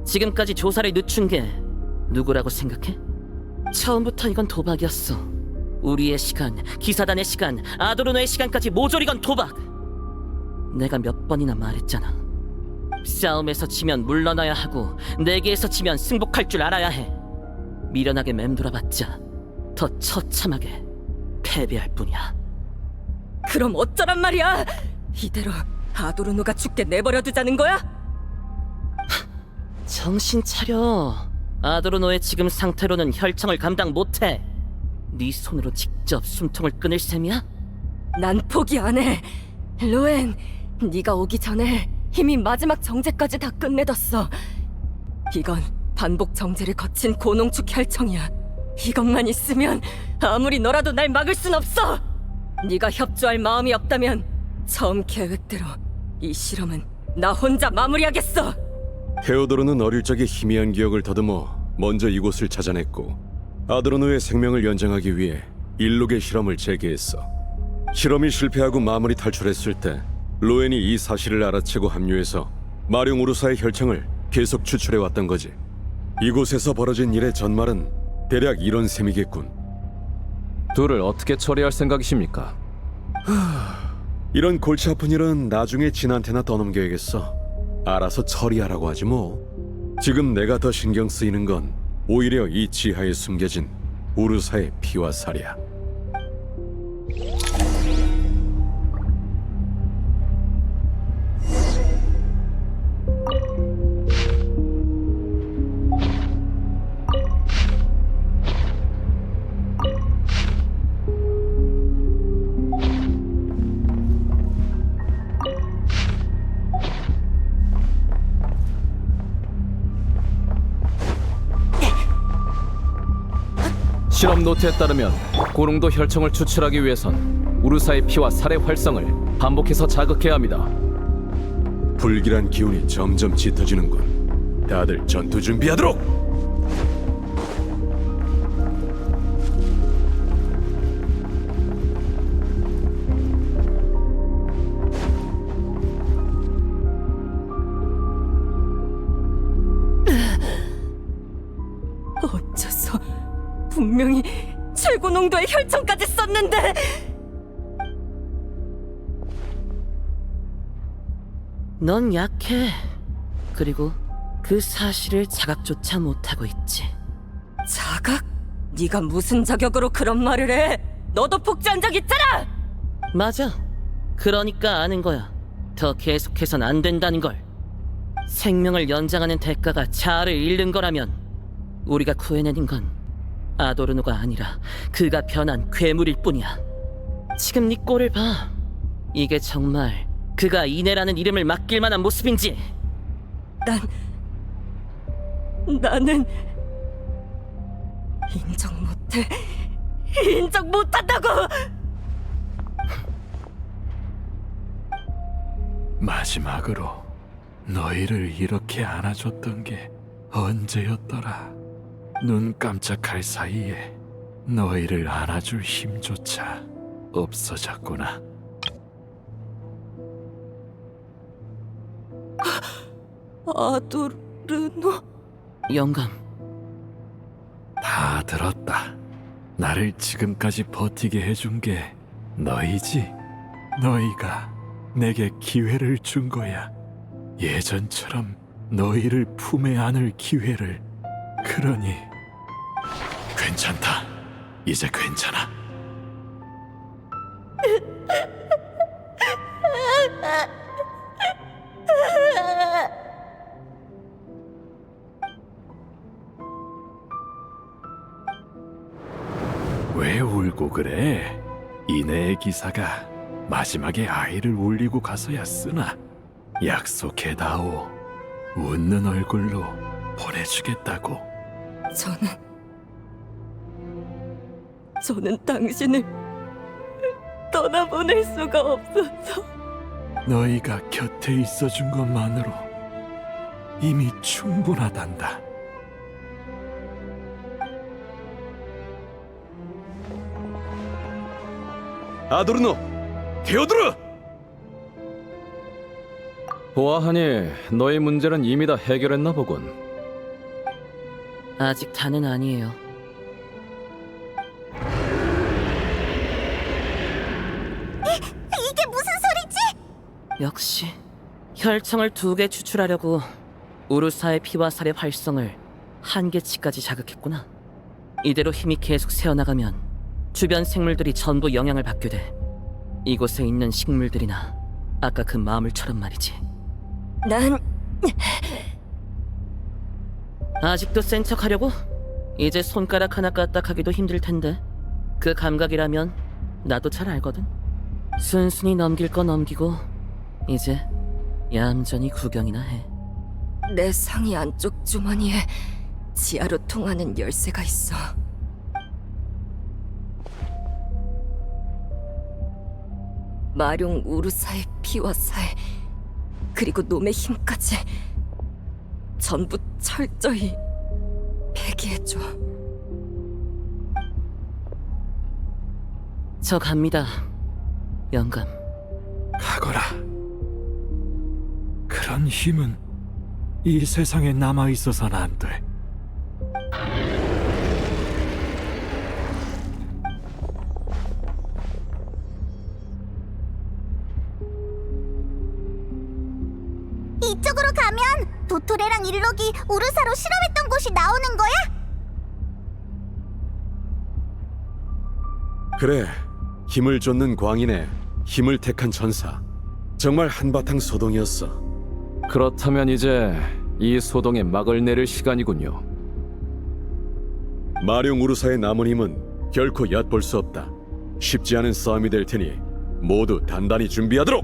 지금까지 조사를 늦춘 게 누구라고 생각해? 처음부터 이건 도박이었어. 우리의 시간, 기사단의 시간, 아도르노의 시간까지 모조리 건 도박! 내가 몇 번이나 말했잖아. 싸움에서 지면 물러나야 하고 내기에서 지면 승복할 줄 알아야 해. 미련하게 맴돌아봤자 더 처참하게 패배할 뿐이야. 그럼 어쩌란 말이야? 이대로 아도르노가 죽게 내버려두자는 거야? 정신 차려. 아도르노의 지금 상태로는 혈청을 감당 못해. 네 손으로 직접 숨통을 끊을 셈이야? 난 포기 안 해. 로엔, 네가 오기 전에 이미 마지막 정제까지 다 끝내뒀어. 이건 반복 정제를 거친 고농축 혈청이야. 이것만 있으면 아무리 너라도 날 막을 순 없어. 네가 협조할 마음이 없다면 처음 계획대로 이 실험은 나 혼자 마무리하겠어. 헤오도르는 어릴 적에 희미한 기억을 더듬어 먼저 이곳을 찾아냈고 아도르노의 생명을 연장하기 위해 일록의 실험을 재개했어. 실험이 실패하고 마무리 탈출했을 때 로엔이 이 사실을 알아채고 합류해서 마룡 우르사의 혈청을 계속 추출해왔던 거지. 이곳에서 벌어진 일의 전말은 대략 이런 셈이겠군. 둘을 어떻게 처리할 생각이십니까? 이런 골치 아픈 일은 나중에 진한테나 떠넘겨야겠어. 알아서 처리하라고 하지 뭐. 지금 내가 더 신경 쓰이는 건 오히려 이 지하에 숨겨진 우르사의 피와 살이야. 실험 노트에 따르면 고롱도 혈청을 추출하기 위해선 우르사의 피와 살의 활성을 반복해서 자극해야 합니다. 불길한 기운이 점점 짙어지는군. 다들 전투 준비하도록! 어째서 분명히 최고 농도의 혈청까지 썼는데. 넌 약해. 그리고 그 사실을 자각조차 못하고 있지. 자각? 네가 무슨 자격으로 그런 말을 해? 너도 복제한 적 있잖아! 맞아. 그러니까 아는 거야. 더 계속해선 안 된다는 걸. 생명을 연장하는 대가가 자아를 잃는 거라면 우리가 구해내는 건 아도르노가 아니라 그가 변한 괴물일 뿐이야. 지금 네 꼴을 봐. 이게 정말 그가 이내라는 이름을 맡길 만한 모습인지. 나는 인정 못해. 인정 못한다고! 마지막으로 너희를 이렇게 안아줬던 게 언제였더라. 눈 깜짝할 사이에 너희를 안아줄 힘조차 없어졌구나. 아도르노? 영감. 다 들었다. 나를 지금까지 버티게 해준 게 너희지. 너희가 내게 기회를 준 거야. 예전처럼 너희를 품에 안을 기회를. 그러니 괜찮다. 이제 괜찮아. 왜 울고 그래? 이내의 기사가 마지막에 아이를 울리고 가서야 쓰나. 약속해다오. 웃는 얼굴로 보내주겠다고. 저는 당신을 떠나보낼 수가 없어서. 너희가 곁에 있어준 것만으로 이미 충분하단다. 아도르노! 데오드르! 보아하니 너의 문제는 이미 다 해결했나 보군. 아직 다는 아니에요. 이게 무슨 소리지? 역시 혈청을 2개 추출하려고 우르사의 피와 살의 활성을 한계치까지 자극했구나. 이대로 힘이 계속 새어나가면 주변 생물들이 전부 영향을 받게 돼. 이곳에 있는 식물들이나 아까 그 마물처럼 말이지. 난 아직도 센 척하려고? 이제 손가락 하나 까딱하기도 힘들 텐데. 그 감각이라면 나도 잘 알거든. 순순히 넘길 거 넘기고 이제 얌전히 구경이나 해. 내 상의 안쪽 주머니에 지하로 통하는 열쇠가 있어. 마룡 우르사의 피와 살, 그리고 놈의 힘까지 전부 철저히 폐기해줘. 저 갑니다. 영감. 가거라. 그런 힘은 이 세상에 남아 있어서는 안 돼. 이쪽으로 가면 도토레랑 일록이 우르사로 실험했던 곳이 나오는 거야? 그래, 힘을 쫓는 광인의 힘을 택한 전사. 정말 한바탕 소동이었어. 그렇다면 이제 이 소동에 막을 내릴 시간이군요. 마룡 우르사의 남은 힘은 결코 얕볼 수 없다. 쉽지 않은 싸움이 될 테니 모두 단단히 준비하도록!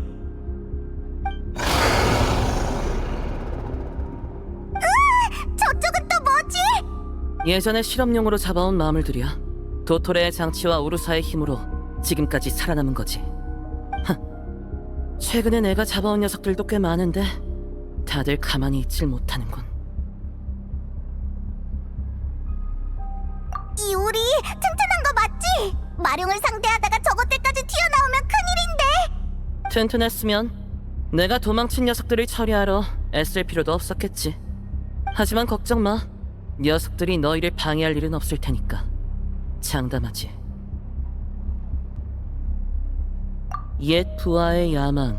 저쪽은 또 뭐지? 예전에 실험용으로 잡아온 마물들이야. 도토레의 장치와 우르사의 힘으로 지금까지 살아남은 거지. 최근에 내가 잡아온 녀석들도 꽤 많은데 다들 가만히 있질 못하는군. 이 우리 튼튼한 거 맞지? 마룡을 상대하다가 저것들까지 튀어나오면 큰일인데. 튼튼했으면 내가 도망친 녀석들을 처리하러 애쓸 필요도 없었겠지. 하지만 걱정 마. 녀석들이 너희를 방해할 일은 없을 테니까. 장담하지. 옛 부하의 야망,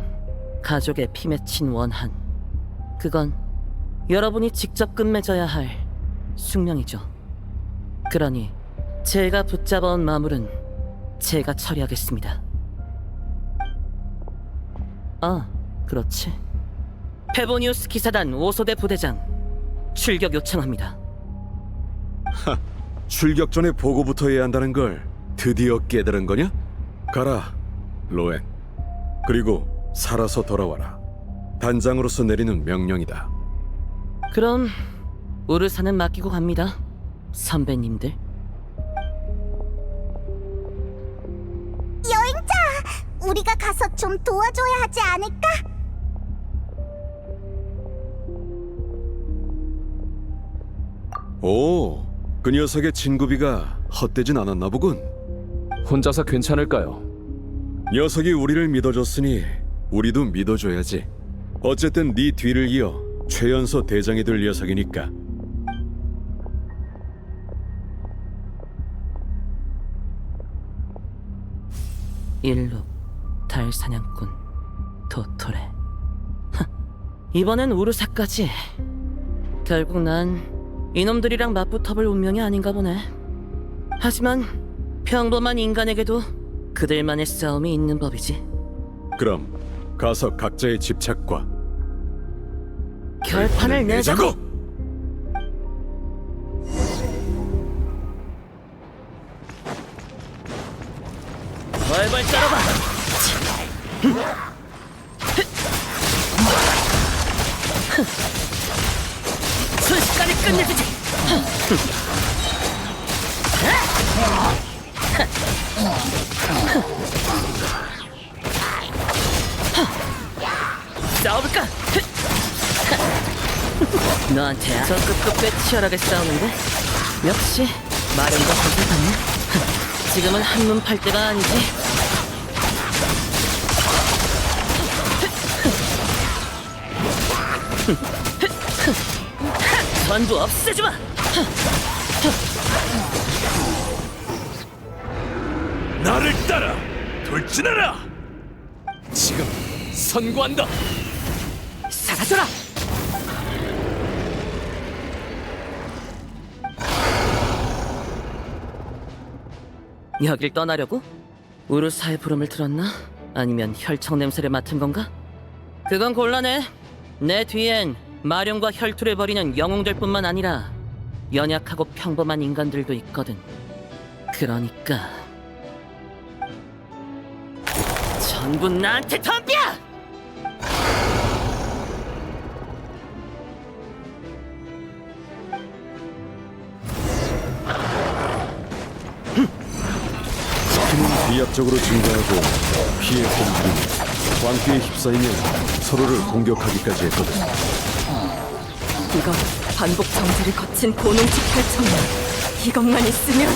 가족의 피 맺힌 원한. 그건 여러분이 직접 끝맺어야 할 숙명이죠. 그러니 제가 붙잡아온 마물은 제가 처리하겠습니다. 아, 그렇지. 페보니우스 기사단 5소대 부대장 출격 요청합니다. 출격 전에 보고부터 해야 한다는 걸 드디어 깨달은 거냐? 가라, 로엔. 그리고 살아서 돌아와라. 단장으로서 내리는 명령이다. 그럼 우르사는 맡기고 갑니다, 선배님들. 여행자, 우리가 가서 좀 도와줘야 하지 않을까? 오, 그 녀석의 진구비가 헛되진 않았나 보군. 혼자서 괜찮을까요? 녀석이 우리를 믿어줬으니 우리도 믿어줘야지. 어쨌든 네 뒤를 이어 최연소 대장이 될 녀석이니까. 일룩, 달사냥꾼, 도토레. 이번엔 우르사까지. 결국 난 이놈들이랑 맞붙어볼 운명이 아닌가 보네. 하지만 평범한 인간에게도 그들만의 싸움이 있는 법이지. 그럼 가서 각자의 집착과 결판을 내자고! 벌벌 떨어봐! 순식간에 끝내주지! 싸워볼까? 너한테 저 급급 꽤 치열하게 싸우는데? 역시 마련과 비슷하네. 지금은 한눈 팔 때가 아니지. 전부 없애주마! 나를 따라 돌진하라. 지금 선고한다. 사라져라! 여길 떠나려고? 우르사의 부름을 들었나? 아니면 혈청 냄새를 맡은 건가? 그건 곤란해. 내 뒤엔 마룡과 혈투를 벌이는 영웅들뿐만 아니라 연약하고 평범한 인간들도 있거든. 그러니까 전부 나한테 덤벼! 힘은 비약적으로 증가하고 피해 공격이 광기에 휩싸이면 서로를 공격하기까지 했거든. 이건 반복 정지를 거친 고농축 혈청이야. 이것만 있으면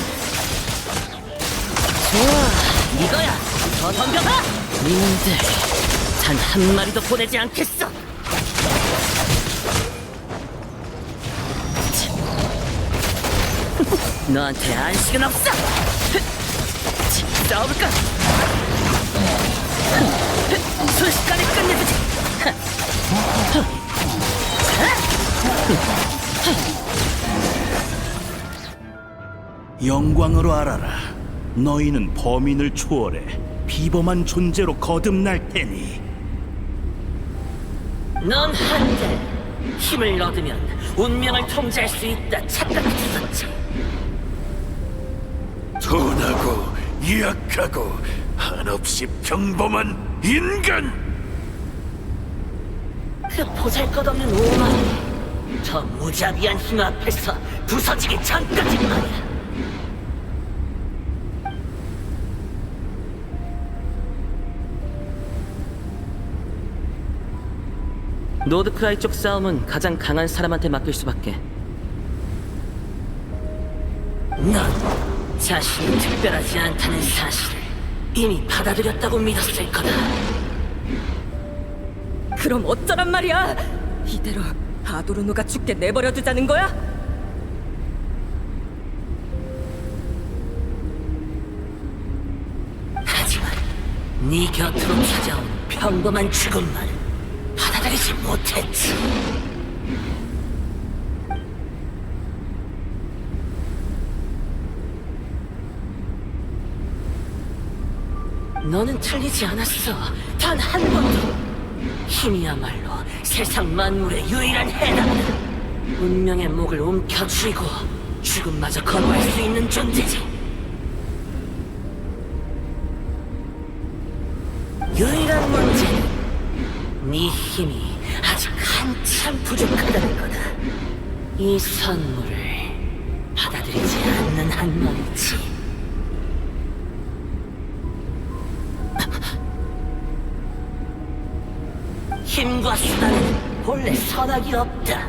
좋아, 이거야! 더 덤벼봐! 님들 단 한 마리도 보내지 않겠어! 너한테 안식은 없어! 싸워볼까? 순식간에 끝내주지! 영광으로 알아라. 너희는 범인을 초월해 비범한 존재로 거듭날 테니. 넌 한때 힘을 얻으면 운명을 통제할 수 있다 착각했었지. 둔하고 약하고 한없이 평범한 인간. 그 보잘것없는 오만이 저 무자비한 힘 앞에서 부서지기 전까지 말이야. 노드크라이 쪽 싸움은 가장 강한 사람한테 맡길 수밖에. 넌 자신이 특별하지 않다는 사실을 이미 받아들였다고 믿었을 거다. 그럼 어쩌란 말이야? 이대로 아도르노가 죽게 내버려 두자는 거야? 하지만 네 곁으로 찾아온 평범한 죽음만은 받아들이지 못했지. 너는 틀리지 않았어. 단 한 번도. 힘이야말로 세상 만물의 유일한 해답이다. 운명의 목을 움켜쥐고 죽음마저 거부할 수 있는 존재지. 유일한 문제는 네 힘이 아직 한참 부족하다는 거다. 이 선물을 받아들이지 않는 한 말이지. 힘과 수단에는 본래 선악이 없다.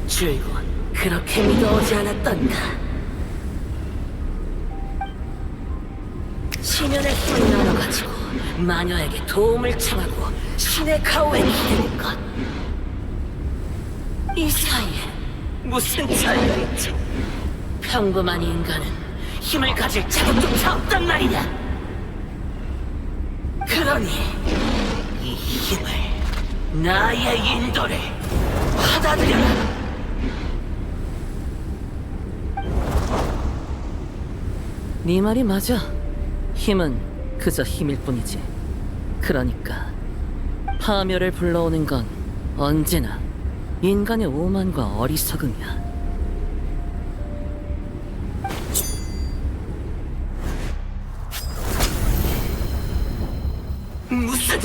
줄곧 그렇게 믿어오지 않았던가. 시면의 힘을 나눠가지고 마녀에게 도움을 청하고 신의 가호에 기대는 것. 이 사이에 무슨 차이가 있지? 평범한 인간은 힘을 가질 자격조차 없단 말이냐. 그러니 이 힘을, 나의 인도를 받아들여라. 네 말이 맞아. 힘은 그저 힘일 뿐이지. 그러니까 파멸을 불러오는 건 언제나 인간의 오만과 어리석음이야. 무슨...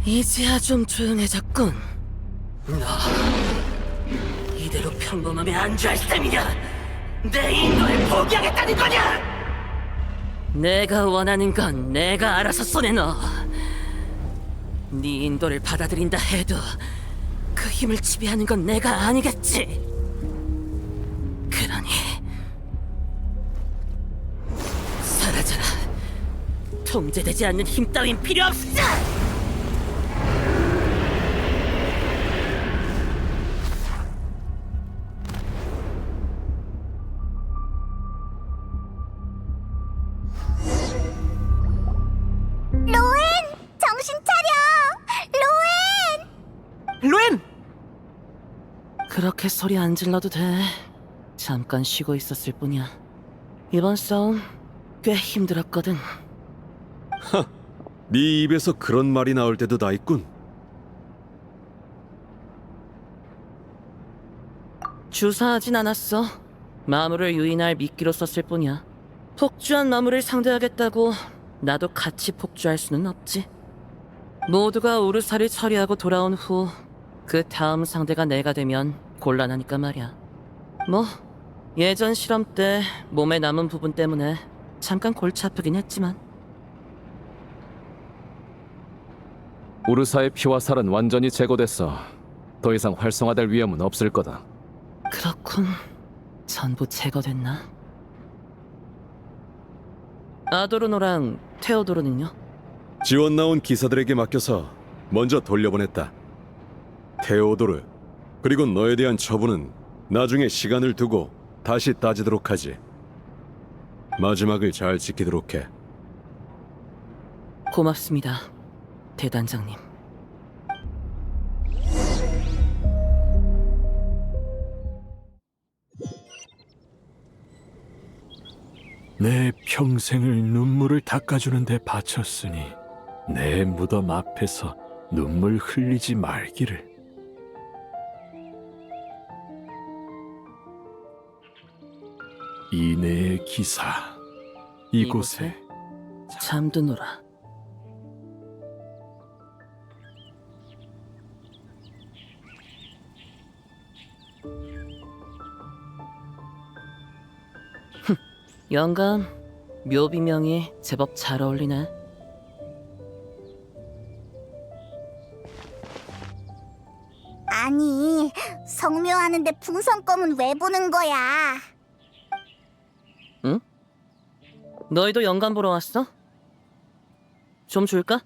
이제야 좀 조용해졌군. 너 이대로 평범함에 안주할 셈이냐? 내 인도를 포기하겠다는 거냐? 내가 원하는 건 내가 알아서 손에 넣어. 네 인도를 받아들인다 해도 그 힘을 지배하는 건 내가 아니겠지. 그러니 사라져라. 통제되지 않는 힘 따윈 필요 없어. 로엔! 정신 차려! 로엔! 로엔! 그렇게 소리 안 질러도 돼. 잠깐 쉬고 있었을 뿐이야. 이번 싸움 꽤 힘들었거든. 네 입에서 그런 말이 나올 때도 다 있군. 주사하진 않았어. 마물을 유인할 미끼로 썼을 뿐이야. 폭주한 마물을 상대하겠다고 나도 같이 폭주할 수는 없지. 모두가 우르사를 처리하고 돌아온 후 그 다음 상대가 내가 되면 곤란하니까 말이야. 뭐 예전 실험 때 몸에 남은 부분 때문에 잠깐 골치 아프긴 했지만. 우르사의 피와 살은 완전히 제거됐어. 더 이상 활성화될 위험은 없을 거다. 그렇군. 전부 제거됐나? 아도르노랑 테오도르는요? 지원 나온 기사들에게 맡겨서 먼저 돌려보냈다. 테오도르, 그리고 너에 대한 처분은 나중에 시간을 두고 다시 따지도록 하지. 마지막을 잘 지키도록 해. 고맙습니다, 대단장님. 내 평생을 눈물을 닦아주는 데 바쳤으니 내 무덤 앞에서 눈물 흘리지 말기를. 이내의 기사, 이곳에 잠드노라. 영감, 묘비명이 제법 잘 어울리네. 아니, 성묘하는데 풍선껌은 왜 보는 거야? 응? 너희도 영감 보러 왔어? 좀 줄까?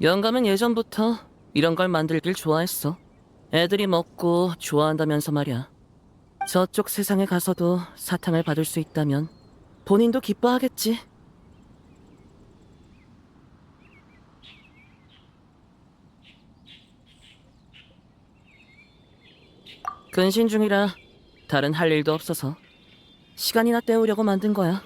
영감은 예전부터 이런 걸 만들길 좋아했어. 애들이 먹고 좋아한다면서 말이야. 저쪽 세상에 가서도 사탕을 받을 수 있다면 본인도 기뻐하겠지. 근신 중이라 다른 할 일도 없어서 시간이나 때우려고 만든 거야.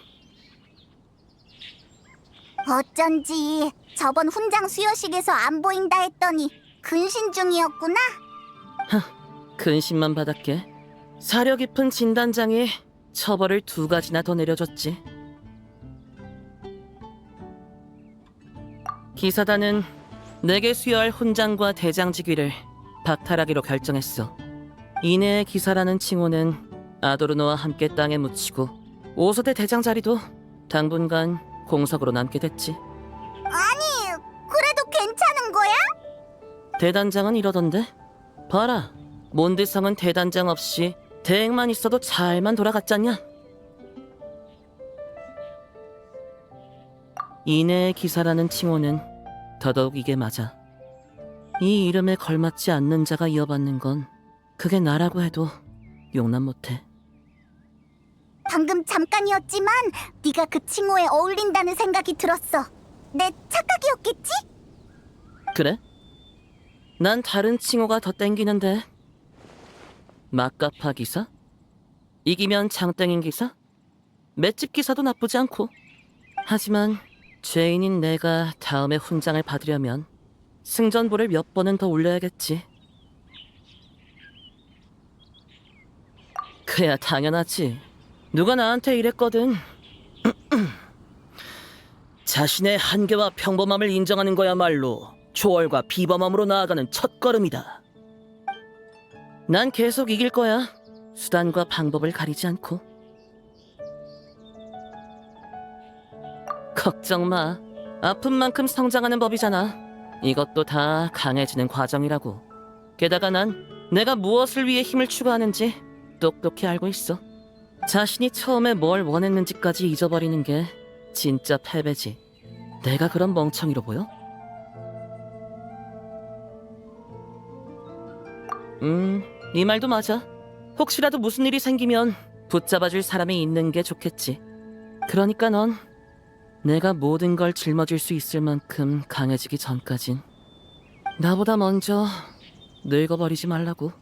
어쩐지 저번 훈장 수여식에서 안 보인다 했더니 근신 중이었구나. 근신만 받았게. 사려 깊은 진단장이 처벌을 2가지나 더 내려줬지. 기사단은 내게 수여할 훈장과 대장직위를 박탈하기로 결정했어. 이내의 기사라는 칭호는 아도르노와 함께 땅에 묻히고 5소대 대장 자리도 당분간 공석으로 남게 됐지. 아니, 그래도 괜찮은 거야? 대단장은 이러던데. 봐라, 몬드성은 대단장 없이 대행만 있어도 잘만 돌아갔잖냐. 이내의 기사라는 칭호는 더더욱 이게 맞아. 이 이름에 걸맞지 않는 자가 이어받는 건 그게 나라고 해도 용납 못해. 방금 잠깐이었지만 네가 그 칭호에 어울린다는 생각이 들었어. 내 착각이었겠지? 그래? 난 다른 칭호가 더 땡기는데. 막가파 기사? 이기면 장땡인 기사? 맷집 기사도 나쁘지 않고. 하지만 죄인인 내가 다음에 훈장을 받으려면 승전보를 몇 번은 더 올려야겠지. 그야 당연하지. 누가 나한테 이랬거든. 자신의 한계와 평범함을 인정하는 거야말로 초월과 비범함으로 나아가는 첫걸음이다. 난 계속 이길 거야. 수단과 방법을 가리지 않고. 걱정 마. 아픈 만큼 성장하는 법이잖아. 이것도 다 강해지는 과정이라고. 게다가 난 내가 무엇을 위해 힘을 추구하는지 똑똑히 알고 있어. 자신이 처음에 뭘 원했는지까지 잊어버리는 게 진짜 패배지. 내가 그런 멍청이로 보여? 네 말도 맞아. 혹시라도 무슨 일이 생기면 붙잡아줄 사람이 있는 게 좋겠지. 그러니까 넌 내가 모든 걸 짊어질 수 있을 만큼 강해지기 전까진 나보다 먼저 늙어버리지 말라고.